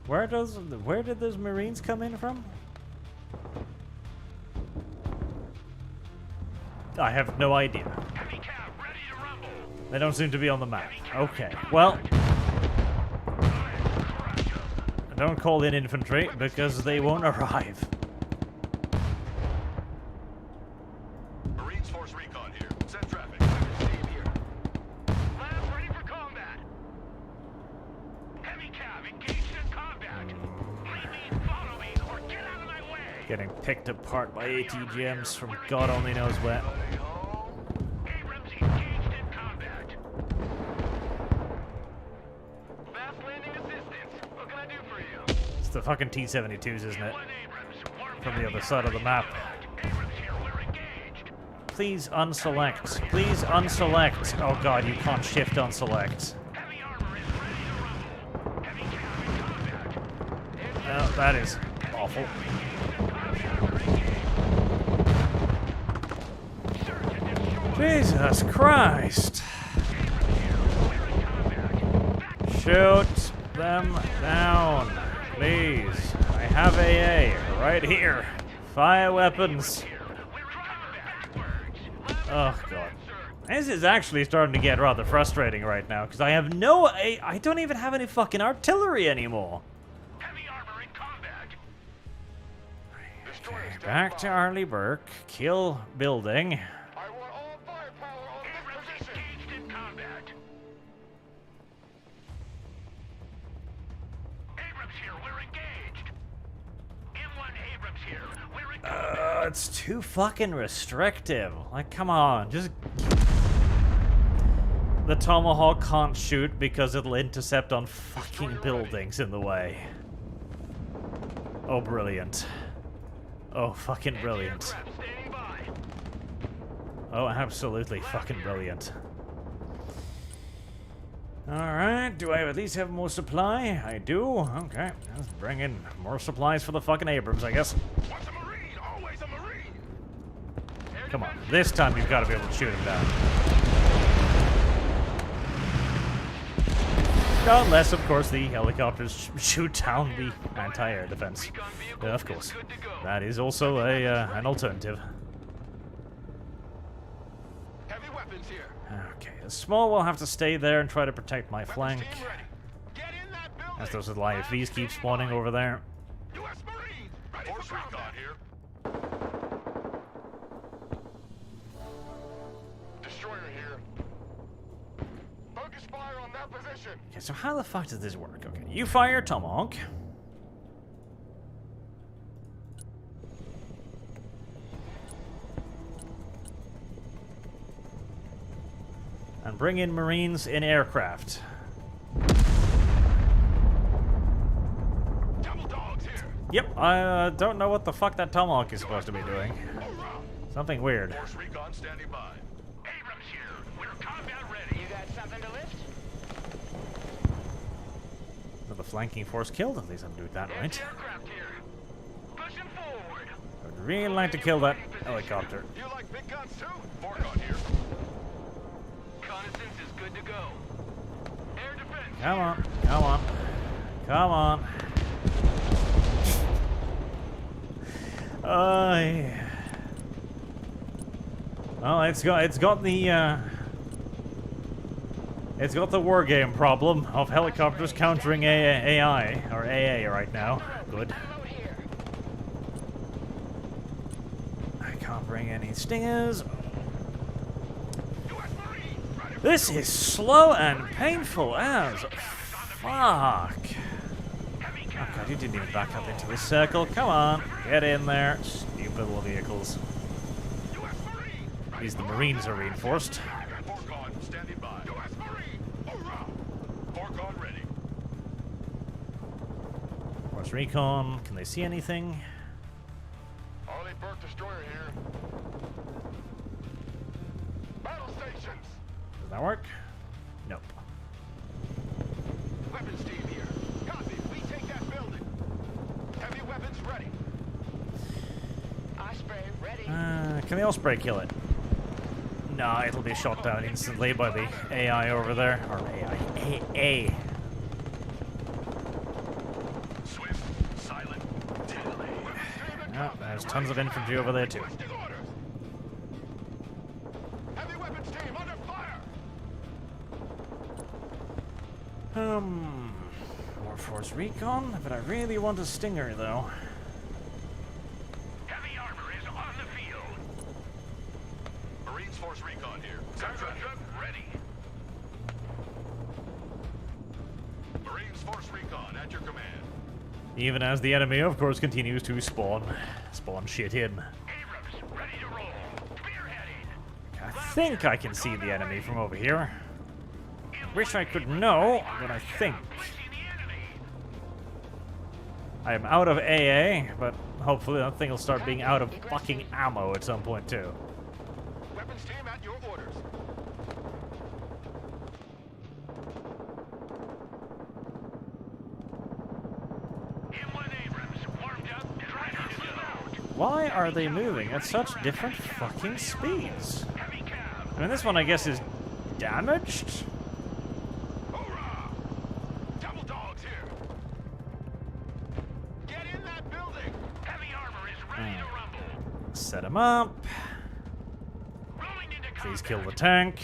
where did those Marines come in from? I have no idea. Heavy cab ready to rumble. They don't seem to be on the map. Okay, well, don't call in infantry because they won't arrive. Marines force recon here. Send traffic. Same here. Lab ready for combat. Heavy cab engaged in combat. Lead me, follow me, or get out of my way. Getting picked apart by ATGMs from God only knows where. Abrams engaged in combat. Fast landing assistance. What can I do for you? It's the fucking T-72s, isn't it? One Abrams. From the other side of the map. Abrams here. We're engaged. Please unselect. Please unselect. Oh god, you can't shift unselect. Heavy armor is ready to rumble. Heavy cab in combat. Oh, that is awful. Jesus Christ. Shoot them down, please. I have AA right here. Fire weapons. Oh god. This is actually starting to get rather frustrating right now, because I have no I don't even have any fucking artillery anymore. Heavy armor in combat. Okay, back to Arleigh Burke. Kill building. I want all firepower on this position. Engaged in combat. Abrams here. We're engaged. M1 Abrams here. We're in combat. It's too fucking restrictive. Like, come on, just... The Tomahawk can't shoot because it'll intercept on fucking buildings in the way. Oh, brilliant. Oh, fucking brilliant. Aircraft standing by. Oh, absolutely fucking brilliant. Alright, do I at least have more supply? I do. Okay, let's bring in more supplies for the fucking Abrams, I guess. Once a Marine, always a Marine. Come on, this time you've got to be able to shoot him down. Unless, of course, the helicopters shoot down the anti-air defense. Yeah, of course. That is also an alternative. Heavy weapons here. Okay, Small will have to stay there and try to protect my flank. Team ready. Get in that building. As those LIFVs keep spawning over there. U.S. Marines, ready Force for recon combat. here. Destroyer here. Focus fire on that position. Okay, so how the fuck does this work? Okay, you fire Tomahawk. And bring in Marines in aircraft. Double dogs here. Yep, I don't know what the fuck that Tomahawk is supposed to be doing. Something weird. Force recon standing by. Abrams here. We're combat ready. You got something to lift? So the flanking force killed? At least I'm doing that right. Aircraft here. Pushing forward. I'd really like to kill that helicopter. You like big guns too? Wargame here. Reconnaissance is good to go. Air defense. Come on, come on, come on. Yeah. Well, it's got the Wargame problem of helicopters countering AI or AA right now. Good. Reload here. I can't bring any stingers. U.S. Marines, ready for This is slow and painful as fuck. heavy Oh cab. god, you didn't even back up into the circle. Come on, get in there, stupid little vehicles. U.S. Marines, ready These the Marines are reinforced. Wargame standing by. U.S. Marines, hoorah! Wargame ready. Force recon. Can they see anything? Arleigh Burke destroyer here. Battle stations. Does that work? Nope. Weapons team here. Copy. We take that building. Heavy weapons ready. Osprey ready. Can the Osprey kill it? No, it'll be shot down instantly by the AI over there. Or AI. AA. Swift, silent, deadly. Oh, there's tons of infantry over there too. Requesting orders. Heavy weapons team under fire. More force recon, but I really want a Stinger though. Heavy armor is on the field. Marines force recon here. Truck ready. Marines force recon at your command. Even as the enemy, of course, continues to spawn shit in. Abrams, ready to roll. Spearheading. I think I can see the enemy from over here. Wish I could know, but I think. Placing the enemy. I am out of AA, but hopefully that thing will start being out of fucking ammo at some point too. Weapons team at your orders. M1 Abrams, warmed up, ready to salute. Why are they moving at such different fucking speeds? Heavy cab. I mean, this one I guess is damaged. Hoorah! Double dogs here. Get in that building. Heavy armor is ready to rumble. Set him up. Rolling into Please combat. kill the tank.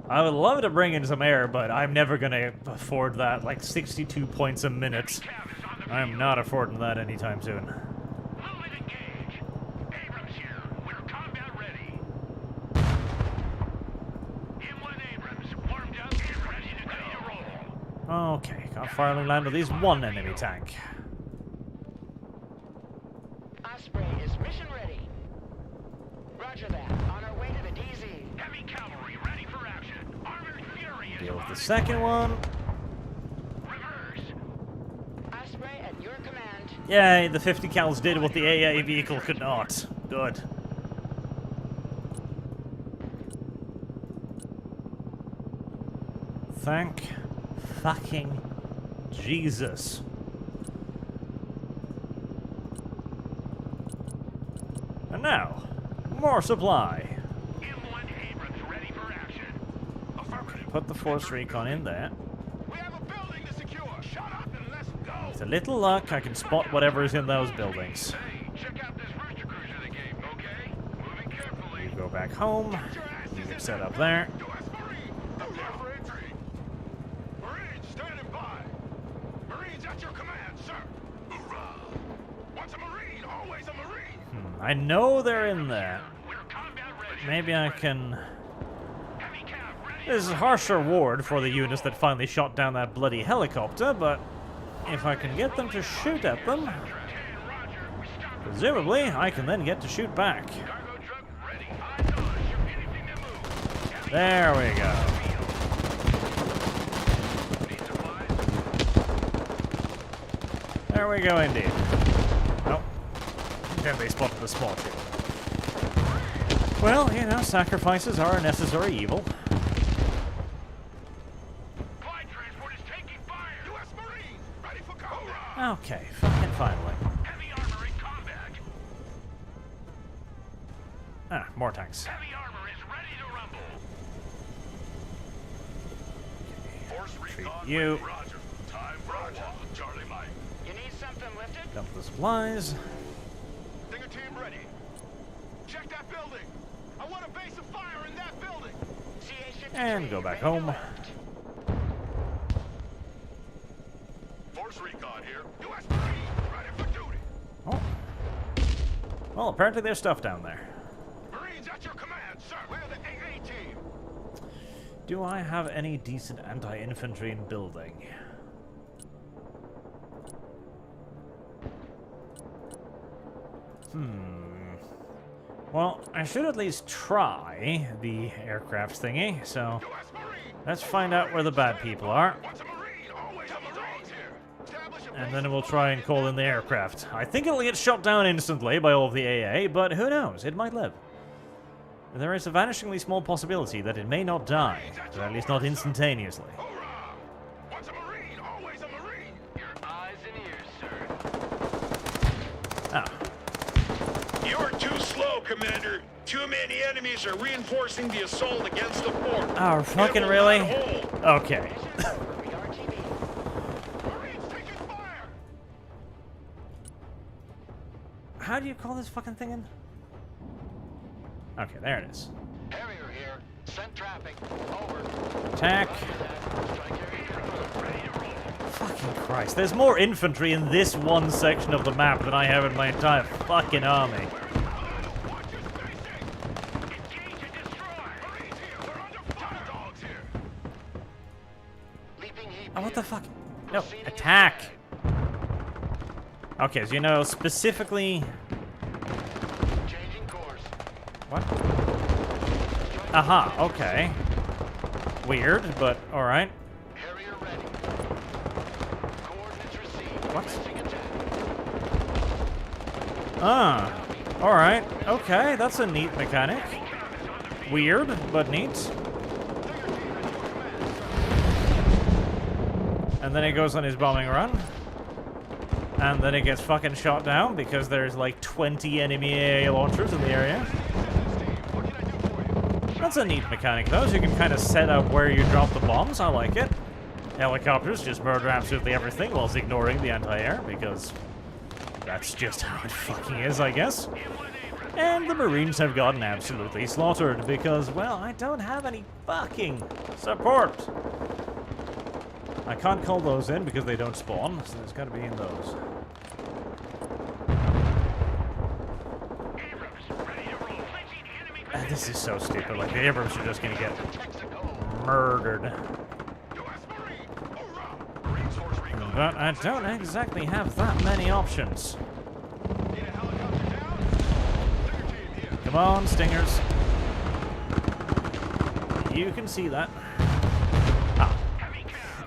I would love to bring in some air, but I'm never gonna afford that. Like 62 points a minute. Cab is on the I'm field. not affording that anytime soon. Move and engage. Abrams here. We're combat ready. M1 Abrams, warmed up and ready to roll. Okay, got firing line with at least one enemy tank. Osprey is mission ready. Roger that. On our way to the DZ. Heavy cavalry ready for action. Armored Fury is Deal with the on second one. reverse. Osprey at your command. Yay, the 50 cals did what the AA vehicle could not. Good. Thank fucking Jesus. And now, more supply. M1 Abrams ready for action. Affirmative. Put the force recon in there. We have a building to secure. Shut up and let's go. With a little luck, I can spot whatever is in those buildings. Hey, check out this rooster cruiser they gave, okay? Moving carefully. You go back home. You get set up there. U.S. Marine, prepare for entry. Marines standing by. Marines at your command, sir. Hoorah! Once a Marine, always a Marine. I know they're in there. We're combat ready. Maybe I can... Heavy cab ready. This is a harsh reward for the units that finally shot down that bloody helicopter, but if I can get them to shoot at them, Roger, we stop. presumably I can then get to shoot back. Cargo truck ready. Eyes on. Shoot anything that moves. Heavy There we go. need supplies. There we go indeed. Oh. Then they spotted the small ship. Well, you know, sacrifices are a necessary evil. Glide transport is taking fire. U.S. Marine, ready for combat. Okay, fucking finally. Heavy armor in combat. Ah, more tanks. Heavy armor is ready to rumble. Force recon. you. Roger. Time for a walk. Charlie Mike. You need something lifted? Dump the supplies. Stinger team ready. Check that building. I want a base of fire in that building. CH-53 And go back ready to home. lift. Force recon here. U.S. Marine, ready for duty. Oh. Well, apparently there's stuff down there. Marines at your command, sir. We're the AA team. Do I have any decent anti-infantry in building? Well, I should at least try the aircraft thingy, so U.S. Marine. let's find out where the bad people are, Once a Marine, always a Marine here. Establish a and base then we'll try and call in the aircraft. I think it'll get shot down instantly by all of the AA, but who knows, it might live. There is a vanishingly small possibility that it may not die, or at least not instantaneously. Hoorah! Once a Marine, always a Marine. Your eyes and ears, sir. Ah, You're too slow, Commander. Too many enemies are reinforcing the assault against the fort. oh, fucking It will really? not hold. Okay. Mission over. We RTV. Marines taking fire. How do you call this fucking thing in? Okay, there it is. Harrier here. Sent traffic. Over. Attack. Fucking Christ. There's more infantry in this one section of the map than I have in my entire fucking army. Watch your spacing. Engage and destroy. Marines here. We're under fire. Dogs here. Leaping heap. Oh, what the fuck? No, attack! Okay, so you know, specifically... Changing course. What? Aha, okay. Weird, but alright. Harrier ready. Coordinates received. What? Commencing attack. Ah, alright. Okay, that's a neat mechanic. Weird, but neat. And then he goes on his bombing run. And then he gets fucking shot down because there's like 20 enemy AA launchers in the area. That's a neat mechanic though, so you can kind of set up where you drop the bombs. I like it. Helicopters just murder absolutely everything whilst ignoring the anti-air because that's just how it fucking is, I guess. And the Marines have gotten absolutely slaughtered because, well, I don't have any fucking support. I can't call those in because they don't spawn, so there's gotta be in those. This is so stupid. Like, the Abrams are just gonna get murdered. But I don't exactly have that many options. Come on, Stingers. You can see that. Ah.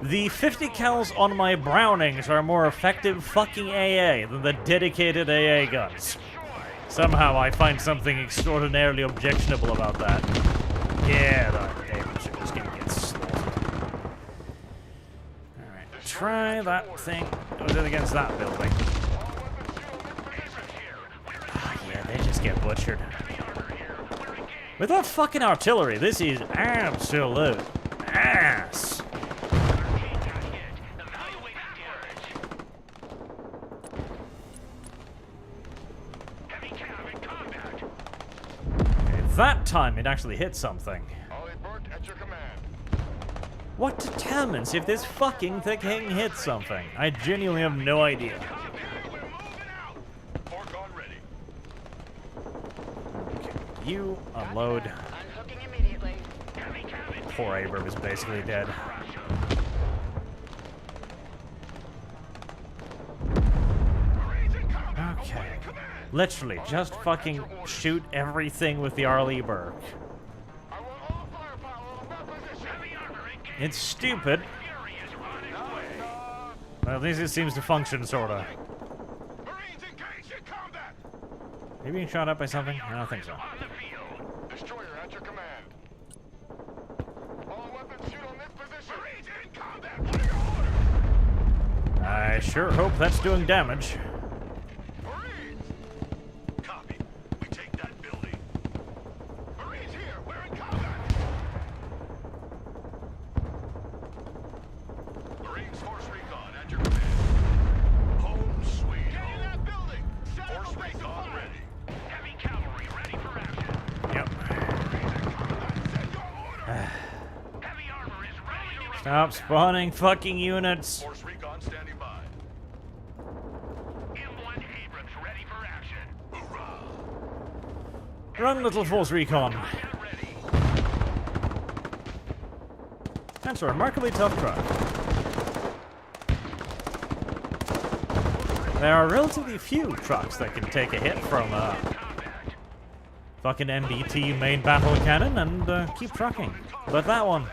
The 50 cals on my Brownings are more effective fucking AA than the dedicated AA guns. Somehow I find something extraordinarily objectionable about that. Yeah, the Abrams are just gonna get slaughtered. Alright, try that thing. Goes in against that building. Oh, yeah, they just get butchered. With that fucking artillery, this is absolute ass. That time it actually hit something. What determines if this fucking thing hits something? I genuinely have no idea. Okay, you unload. Unhooking immediately. Poor Abram is basically dead. Okay. Literally, just fucking shoot everything with the Arleigh-Burke. It's stupid. Well, at least it seems to function, sorta. Are you being shot up by something? I don't think so. Destroyer at your command. All weapons shoot on this position. Marines in combat. What are your orders? I sure hope that's doing damage. Marines. Copy. We take that building. Marines here. We're in combat. Marines force recon at your command. Home sweet home. Get in that building. Force recon ready. Heavy cavalry ready for action. Yep. Heavy armor is ready to Stop spawning fucking units. Force recon standing by. M1 Abrams ready for action. Hoorah! Run, little force recon. Get ready. That's a remarkably tough truck. There are relatively few trucks that can take a hit from fucking MBT main battle cannon and keep trucking. But that one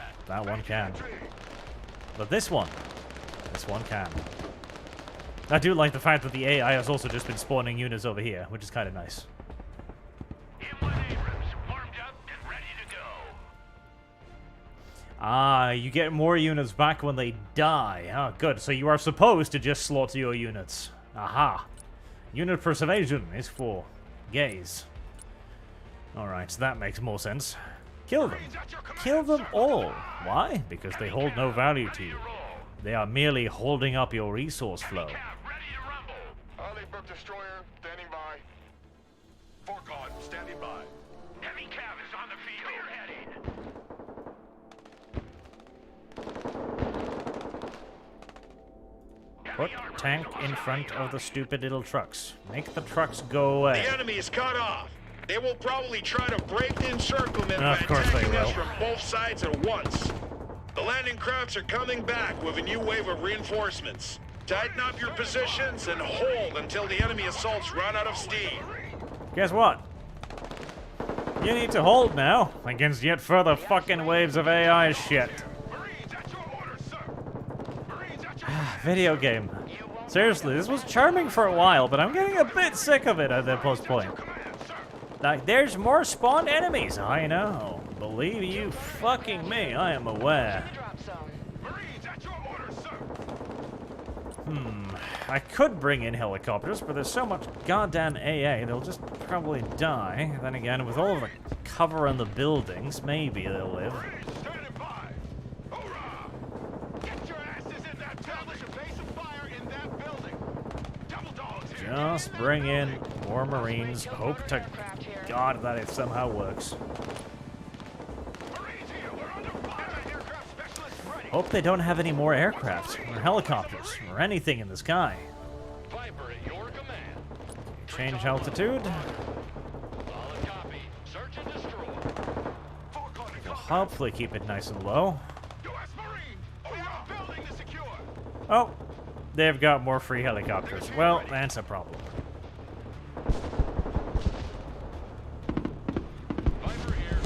can. But this one can. I do like the fact that the AI has also just been spawning units over here, which is kind of nice. M1 Abrams warmed up and ready to go. Ah, you get more units back when they die. Ah, good. So you are supposed to just slaughter your units. Aha. Unit preservation is for gays. Alright, so that makes more sense. Kill them. Kill them all. Why? Because they hold no value to you. They are merely holding up your resource flow. Cap ready to rumble. Arleigh-Burke destroyer standing by. Forgone standing by. Heavy cav is on the field. Spearheading. Put tank in front of the stupid little trucks. Make the trucks go away. The enemy is cut off. They will probably try to break the encirclement by Of course they attacking us will. from both sides at once. The landing crafts are coming back with a new wave of reinforcements. Tighten up your positions and hold until the enemy assaults run out of steam. Guess what? You need to hold now against yet further fucking waves of AI shit. Marines, at your orders, sir. Marines, at your Video game. Seriously, this was charming for a while, but I'm getting a bit sick of it at this point. command, sir. Like, there's more spawned enemies, I know. Believe you fucking me, I am aware. Drop zone. Marines, at your orders, sir. I could bring in helicopters, but there's so much goddamn AA, they'll just probably die. Then again, with all of the cover in the buildings, maybe they'll live. Standing by. Hoorah! Get your asses in that building. Establish a base of fire in that building. Double dogs here. Just bring in more Marines. Hope to God that it somehow works. Marines here. We're under fire. Aircraft specialists ready. Hope they don't have any more aircraft, or helicopters, or anything in the sky. Viper at your command. Change altitude. Solid copy. Search and destroy. Hopefully keep it nice and low. U.S. Marines. We have a building to secure. Oh, they've got more free helicopters. Well, that's a problem. Viper here.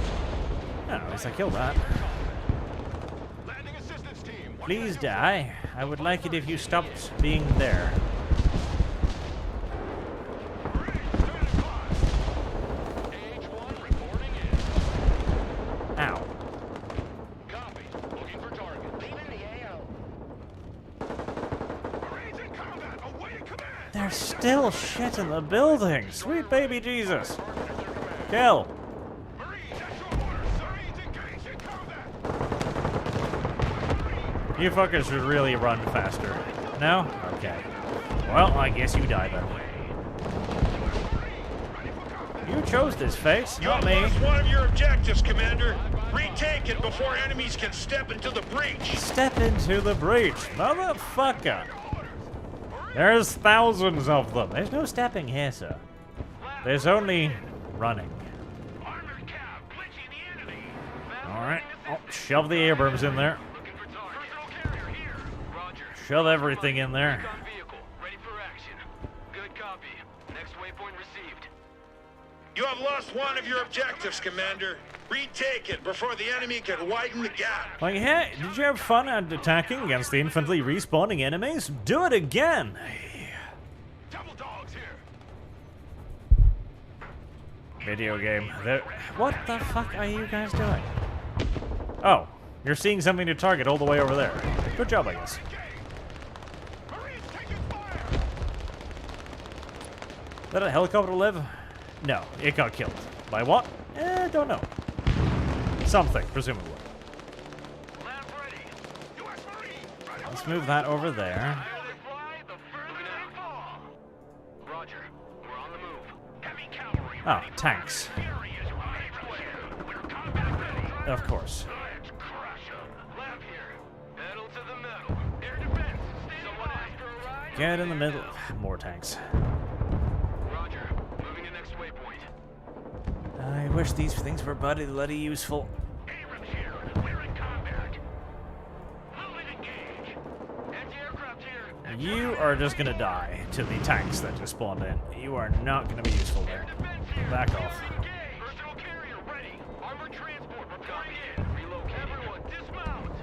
Oh, at least I killed that. Landing assistance team. Please die. I would like it if you stopped being there. AH-1 reporting in. Ow. Copy. Looking for target. Leaving the AO. Marines in combat. Awaiting command. There's still shit in the building. Sweet baby Jesus. Kill. Marines at your orders. Marines engaged in combat. You fuckers should really run faster. No? Okay. Well, I guess you die then. You chose this face, You not have me. lost one of your objectives, Commander. Retake it before enemies can step into the breach. Step into the breach, motherfucker. There's thousands of them. There's no stepping here, sir. There's only running. Armored cab glitching the enemy. Alright. Oh, shove the Abrams in there. Looking for target. Personal carrier here. Roger. Shove everything in there. Recon vehicle ready for action. Good copy. Next waypoint received. You have lost one of your objectives, Commander. Retake it before the enemy can widen the gap. Like, hey, did you have fun at attacking against the infantry respawning enemies? Do it again. Double dogs here. Video game. What the fuck are you guys doing? Oh, you're seeing something to target all the way over there. Good job, I guess. Marines taking fire. Did a helicopter live? No, it got killed. By what? Don't know. Something, presumably. Lab ready. U.S. Marine. Ready. Let's move that over there. Higher they fly, the further they fall. Roger. We're on the move. Heavy cavalry. Oh, tanks. Areas everywhere. We're combat ready. Of course. Let's crush 'em. Lab here. Pedal to the metal. Air defense. Someone asked for a ride? Get in the middle. More tanks. Roger. Moving to next waypoint. I wish these things were bloody useful. Abrams here. We're in combat. Moving engage. Anti-aircraft here. You are just gonna die to the tanks that just spawned in. You are not gonna be useful there. Defense here. Back off. Engage. Personal carrier ready. Armored transport reporting in. Relocate. Everyone dismount.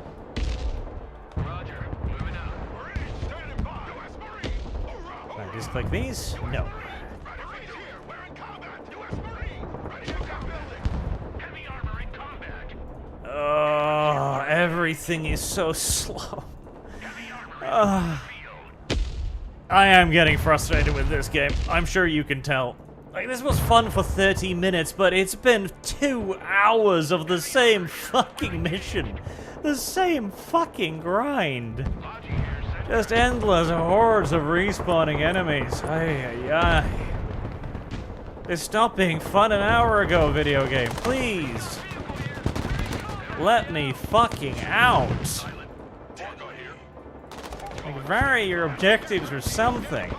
Roger. Moving out. Marines standing by. U.S. Marine. Hoorah. Can I just click these? No. Marines here. We're in combat. U.S. Marine. Ready to go building. Heavy armor in combat. Oh, everything is so slow. Heavy armor in field. I am getting frustrated with this game. I'm sure you can tell. Like, this was fun for 30 minutes, but it's been 2 hours of the same fucking mission. The same fucking grind. Logi here. Send Just endless hordes of respawning enemies. Ay, ay, ay. It stopped being fun an hour ago, video game. Please. Let me fucking out. Wargo here. Like, vary your objectives or something.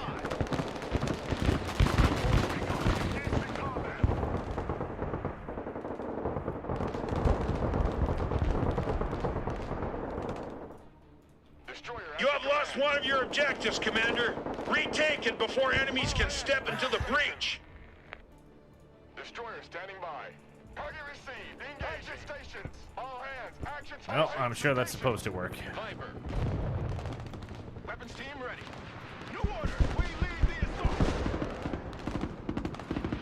That's one of your objectives, Commander. Retake it before enemies can step into the breach. Destroyer standing by. Target received. Engage stations. All hands. Action. Well, I'm sure that's supposed to work. Viper. Weapons team ready. New order. We lead the assault.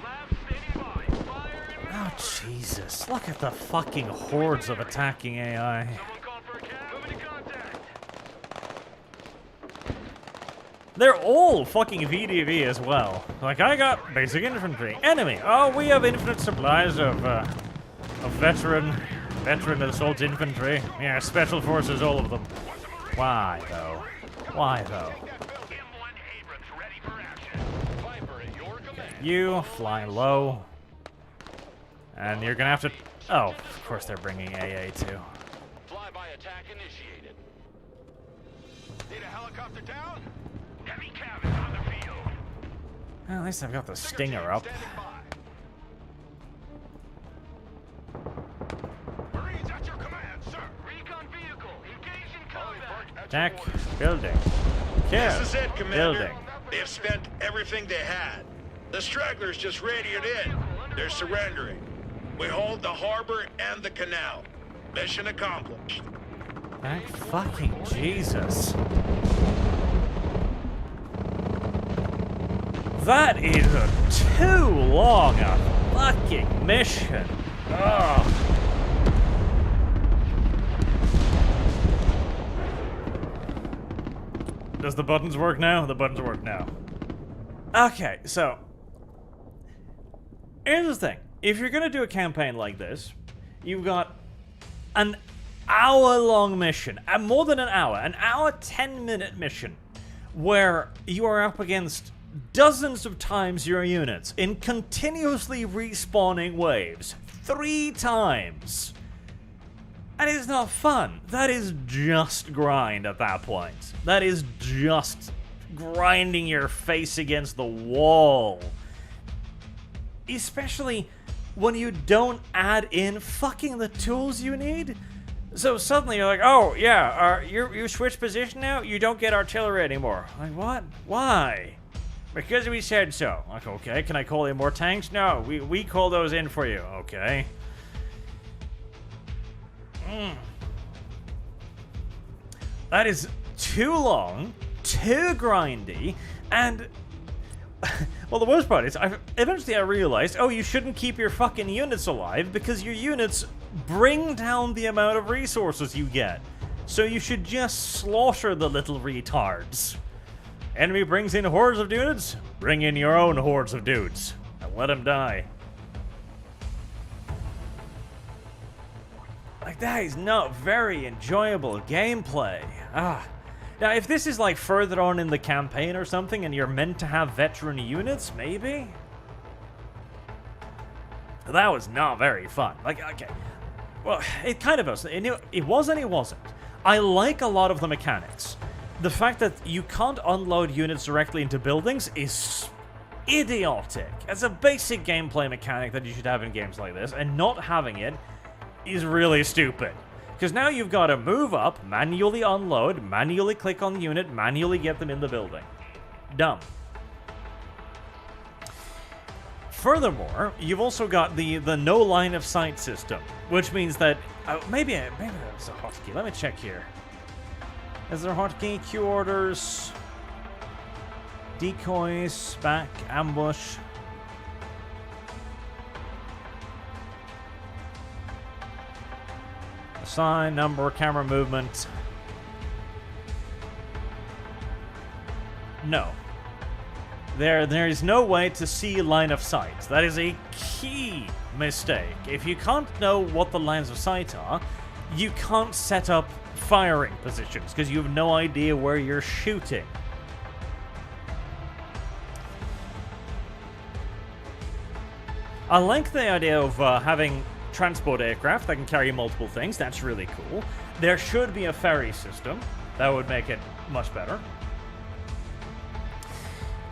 Labs standing by. Fire in Oh, Jesus. Look at the fucking hordes of attacking AI. Someone call for a cab. Moving to contact. They're all fucking VDV as well. Like, I got basic infantry. Enemy. Oh, we have infinite supplies of veteran assault infantry. Yeah, special forces, all of them. Why, though? Why, though? M1 Abrams ready for action. Viper at your command. You fly low. And you're gonna have to... Oh, of course they're bringing AA too. Flyby attack initiated. Need a helicopter down? Heavy cabin on the field. Well, at least I've got the Stinger up. Standing by. Marines at your command, sir. Recon vehicle engaged in combat. Attack. Building. Kill. This is it, Commander. Building. They have spent everything they had. The stragglers just radioed in. They're surrendering. We hold the harbor and the canal. Mission accomplished. Thank fucking Jesus. That is too long a fucking mission. Ugh. Does the buttons work now? The buttons work now. Okay, so here's the thing. If you're gonna do a campaign like this, you've got an hour-long mission, and more than an hour 10-minute mission, where you are up against dozens of times your units in continuously respawning waves 3 times. And it's not fun. That is just grind at that point. That is just grinding your face against the wall. Especially when you don't add in fucking the tools you need. So suddenly you're like, oh yeah, you switch position now? You don't get artillery anymore. Like, what? Why? Because we said so. Like, okay, can I call in more tanks? No, we call those in for you. Okay. That is too long, too grindy, and well, the worst part is, eventually I realized, oh, you shouldn't keep your fucking units alive because your units bring down the amount of resources you get. So you should just slaughter the little retards. Enemy brings in hordes of dudes, bring in your own hordes of dudes, and let them die. Like, that is not very enjoyable gameplay. Now, if this is like further on in the campaign or something and you're meant to have veteran units, maybe? That was not very fun. Like, okay. Well, it kind of was. It was and it wasn't. I like a lot of the mechanics. The fact that you can't unload units directly into buildings is idiotic. It's a basic gameplay mechanic that you should have in games like this, and not having it is really stupid. Because now you've got to move up, manually unload, manually click on the unit, manually get them in the building. Dumb. Furthermore, you've also got the no line of sight system, which means that maybe that's a hotkey. Let me check here. Is there a hotkey? Q orders, decoys, back, ambush. Sign, number, camera movement. No. There is no way to see line of sight. That is a key mistake. If you can't know what the lines of sight are, you can't set up firing positions because you have no idea where you're shooting. I like the idea of having transport aircraft that can carry multiple things. That's really cool. There should be a ferry system. That would make it much better.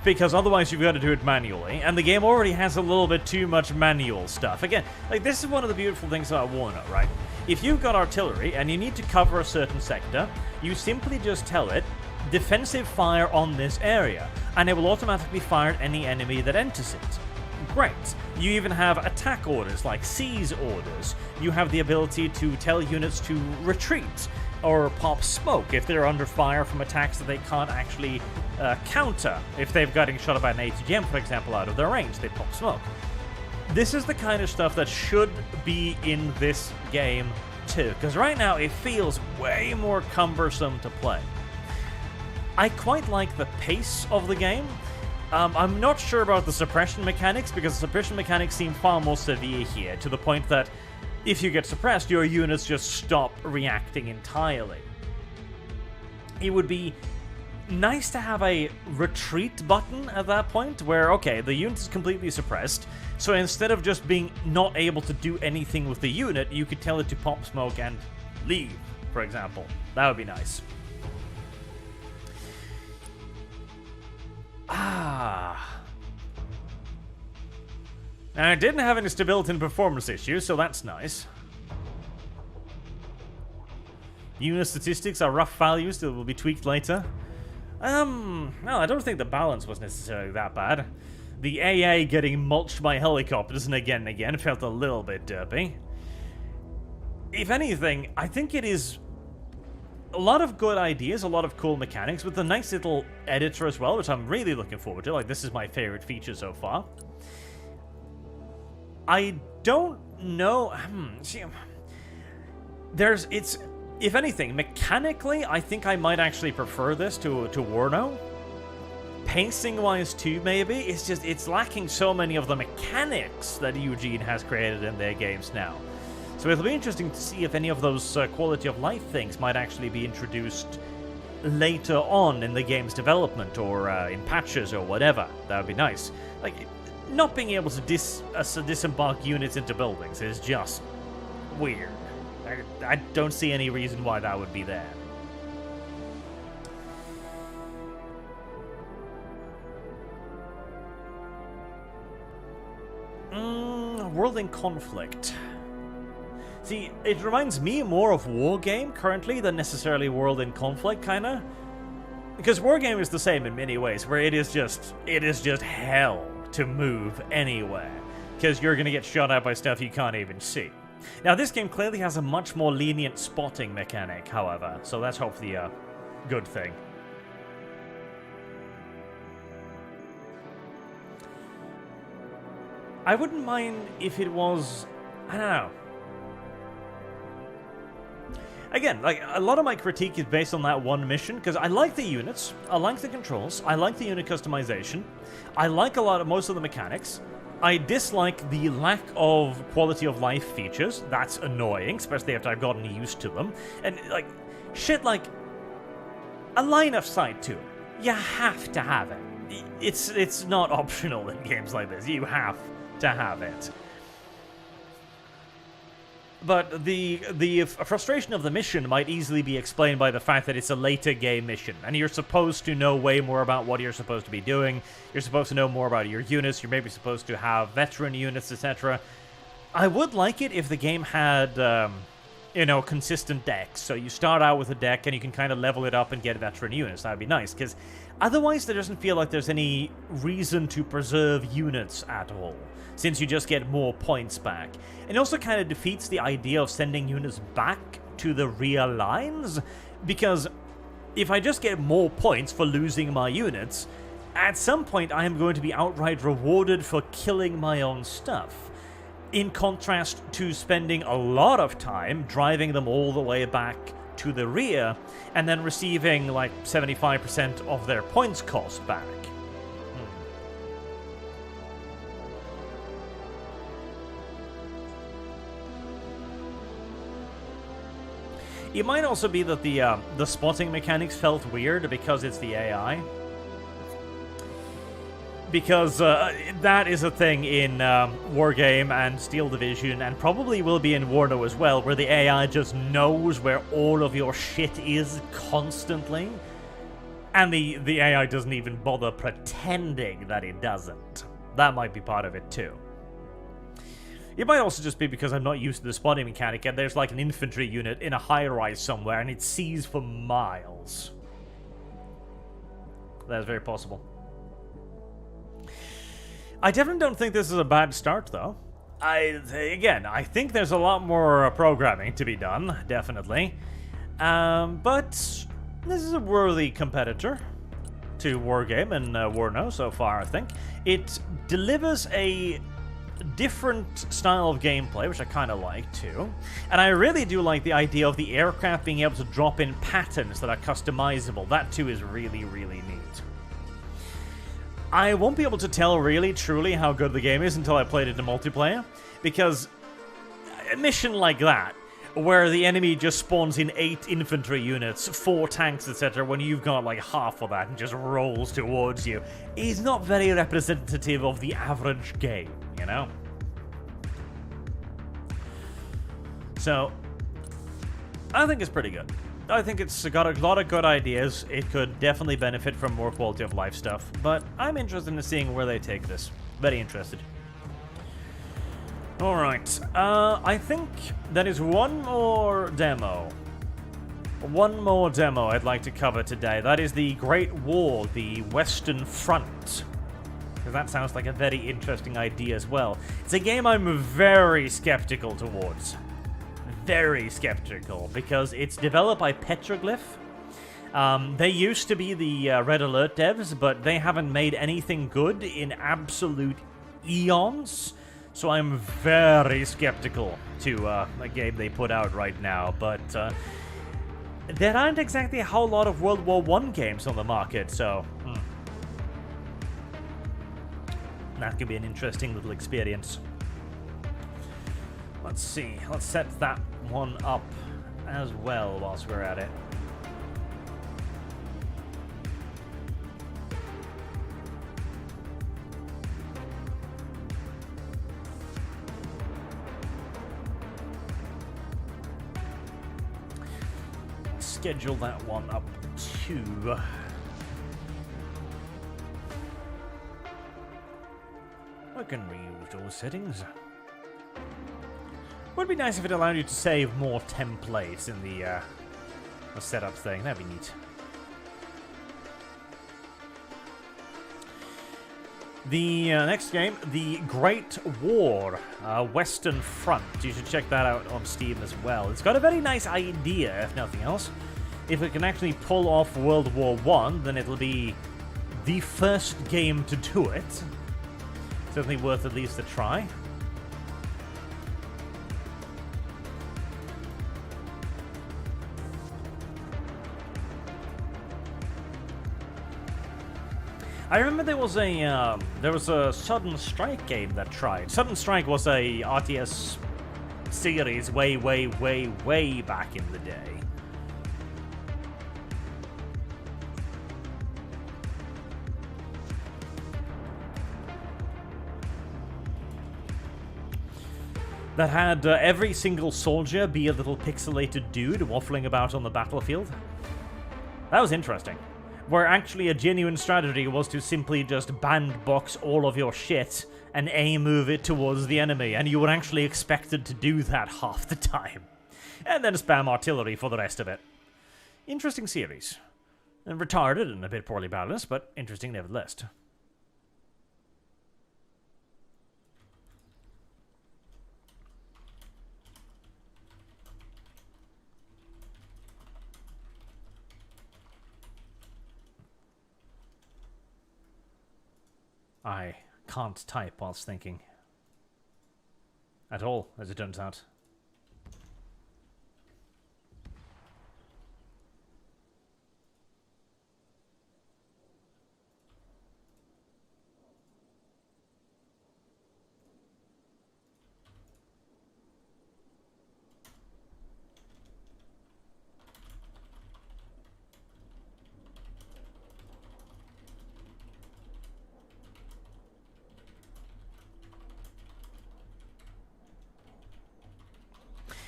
Because otherwise you've got to do it manually, and the game already has a little bit too much manual stuff. Again, like, this is one of the beautiful things about WARNO, right? If you've got artillery and you need to cover a certain sector, you simply just tell it, defensive fire on this area, and it will automatically fire at any enemy that enters it. Great. You even have attack orders, like seize orders. You have the ability to tell units to retreat, or pop smoke if they're under fire from attacks that they can't actually counter. If they're getting shot by an ATGM, for example, out of their range, they pop smoke. This is the kind of stuff that should be in this game too, because right now it feels way more cumbersome to play. I quite like the pace of the game. I'm not sure about the suppression mechanics, because the suppression mechanics seem far more severe here, to the point that if you get suppressed, your units just stop reacting entirely. It would be nice to have a retreat button at that point, where, okay, the unit is completely suppressed, so instead of just being not able to do anything with the unit, you could tell it to pop smoke and leave, for example. That would be nice. Now, it didn't have any stability and performance issues, so that's nice. Unit statistics are rough values that will be tweaked later. No, I don't think the balance was necessarily that bad. The AA getting mulched by helicopters and again felt a little bit derpy. If anything, I think it is a lot of good ideas, a lot of cool mechanics, with a nice little editor as well, which I'm really looking forward to. Like, this is my favorite feature so far. I don't know. If anything, mechanically, I think I might actually prefer this to WARNO. Pacing-wise, too, maybe. It's lacking so many of the mechanics that Eugen has created in their games now. So it'll be interesting to see if any of those quality of life things might actually be introduced later on in the game's development, or in patches or whatever. That would be nice. Like, not being able to disembark units into buildings is just weird. I don't see any reason why that would be there. World in conflict. See, it reminds me more of Wargame currently than necessarily World in conflict, kinda. Because Wargame is the same in many ways, where it is just hell to move anywhere, because you're gonna get shot at by stuff you can't even see. Now, this game clearly has a much more lenient spotting mechanic, however, so that's hopefully a good thing. I wouldn't mind if it was, I don't know. Again, like, a lot of my critique is based on that one mission, because I like the units, I like the controls, I like the unit customization, I like most of the mechanics. I dislike the lack of quality of life features. That's annoying, especially after I've gotten used to them. And, like, shit like a line of sight to it. You have to have it. It's not optional in games like this. You have to have it. But the frustration of the mission might easily be explained by the fact that it's a later game mission, and you're supposed to know way more about what you're supposed to be doing. You're supposed to know more about your units. You're maybe supposed to have veteran units, etc. I would like it if the game had, consistent decks. So you start out with a deck, and you can kind of level it up and get veteran units. That would be nice, because otherwise there doesn't feel like there's any reason to preserve units at all, since you just get more points back. It also kind of defeats the idea of sending units back to the rear lines, because if I just get more points for losing my units, at some point I am going to be outright rewarded for killing my own stuff, in contrast to spending a lot of time driving them all the way back to the rear, and then receiving like 75% of their points cost back. It might also be that the spotting mechanics felt weird because it's the AI. Because that is a thing in Wargame and Steel Division, and probably will be in WARNO as well, where the AI just knows where all of your shit is constantly. And the AI doesn't even bother pretending that it doesn't. That might be part of it too. It might also just be because I'm not used to the spotting mechanic, and there's like an infantry unit in a high-rise somewhere, and it sees for miles. That is very possible. I definitely don't think this is a bad start, though. Again, I think there's a lot more programming to be done, definitely. But this is a worthy competitor to Wargame and WARNO so far, I think. It delivers a different style of gameplay, which I kind of like too. And I really do like the idea of the aircraft being able to drop in patterns that are customizable. That too is really, really neat. I won't be able to tell really, truly how good the game is until I played it in multiplayer, because a mission like that, where the enemy just spawns in 8 infantry units, 4 tanks, etc., when you've got like half of that and just rolls towards you, is not very representative of the average game, you know? So, I think it's pretty good. I think it's got a lot of good ideas. It could definitely benefit from more quality of life stuff, but I'm interested in seeing where they take this. Very interested. Alright, I think that is one more demo. One more demo I'd like to cover today. That is the Great War, the Western Front. Because that sounds like a very interesting idea as well. It's a game I'm very skeptical towards. Very skeptical, because it's developed by Petroglyph. They used to be the Red Alert devs, but they haven't made anything good in absolute eons. So I'm very skeptical to a game they put out right now, but there aren't exactly a whole lot of World War I games on the market, so that could be an interesting little experience. Let's see, let's set that one up as well whilst we're at it. Schedule that one up to I can reuse those settings. Would be nice if it allowed you to save more templates in the setup thing. That'd be neat. The next game, The Great War, Western Front. You should check that out on Steam as well. It's got a very nice idea, if nothing else. If it can actually pull off World War I, then it'll be the first game to do it. Certainly worth at least a try. I remember there was a Sudden Strike game that tried. Sudden Strike was a RTS series way back in the day. That had every single soldier be a little pixelated dude waffling about on the battlefield. That was interesting. Where actually a genuine strategy was to simply just bandbox all of your shit and move it towards the enemy, and you were actually expected to do that half the time. And then spam artillery for the rest of it. Interesting series. And retarded and a bit poorly balanced, but interesting nevertheless. I can't type whilst thinking. At all, as it turns out.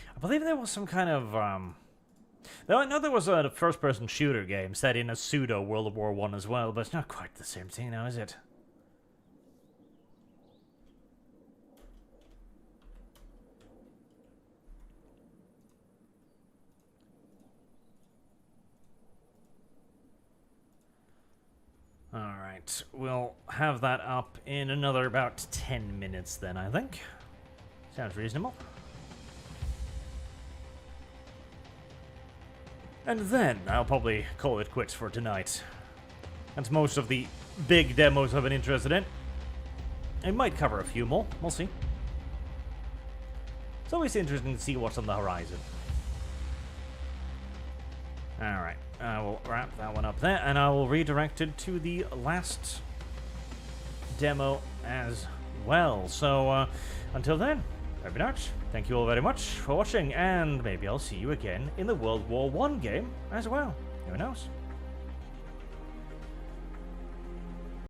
I believe there was some kind of, I know there was a first-person shooter game set in a pseudo World War I as well, but it's not quite the same thing now, is it? Alright, we'll have that up in another about 10 minutes then, I think. Sounds reasonable. And then I'll probably call it quits for tonight. That's most of the big demos I've been interested in. I might cover a few more, we'll see. It's always interesting to see what's on the horizon. Alright, I will wrap that one up there, and I will redirect it to the last demo as well. So, until then, I've been Arch. Thank you all very much for watching, and maybe I'll see you again in the World War I game as well. Who knows?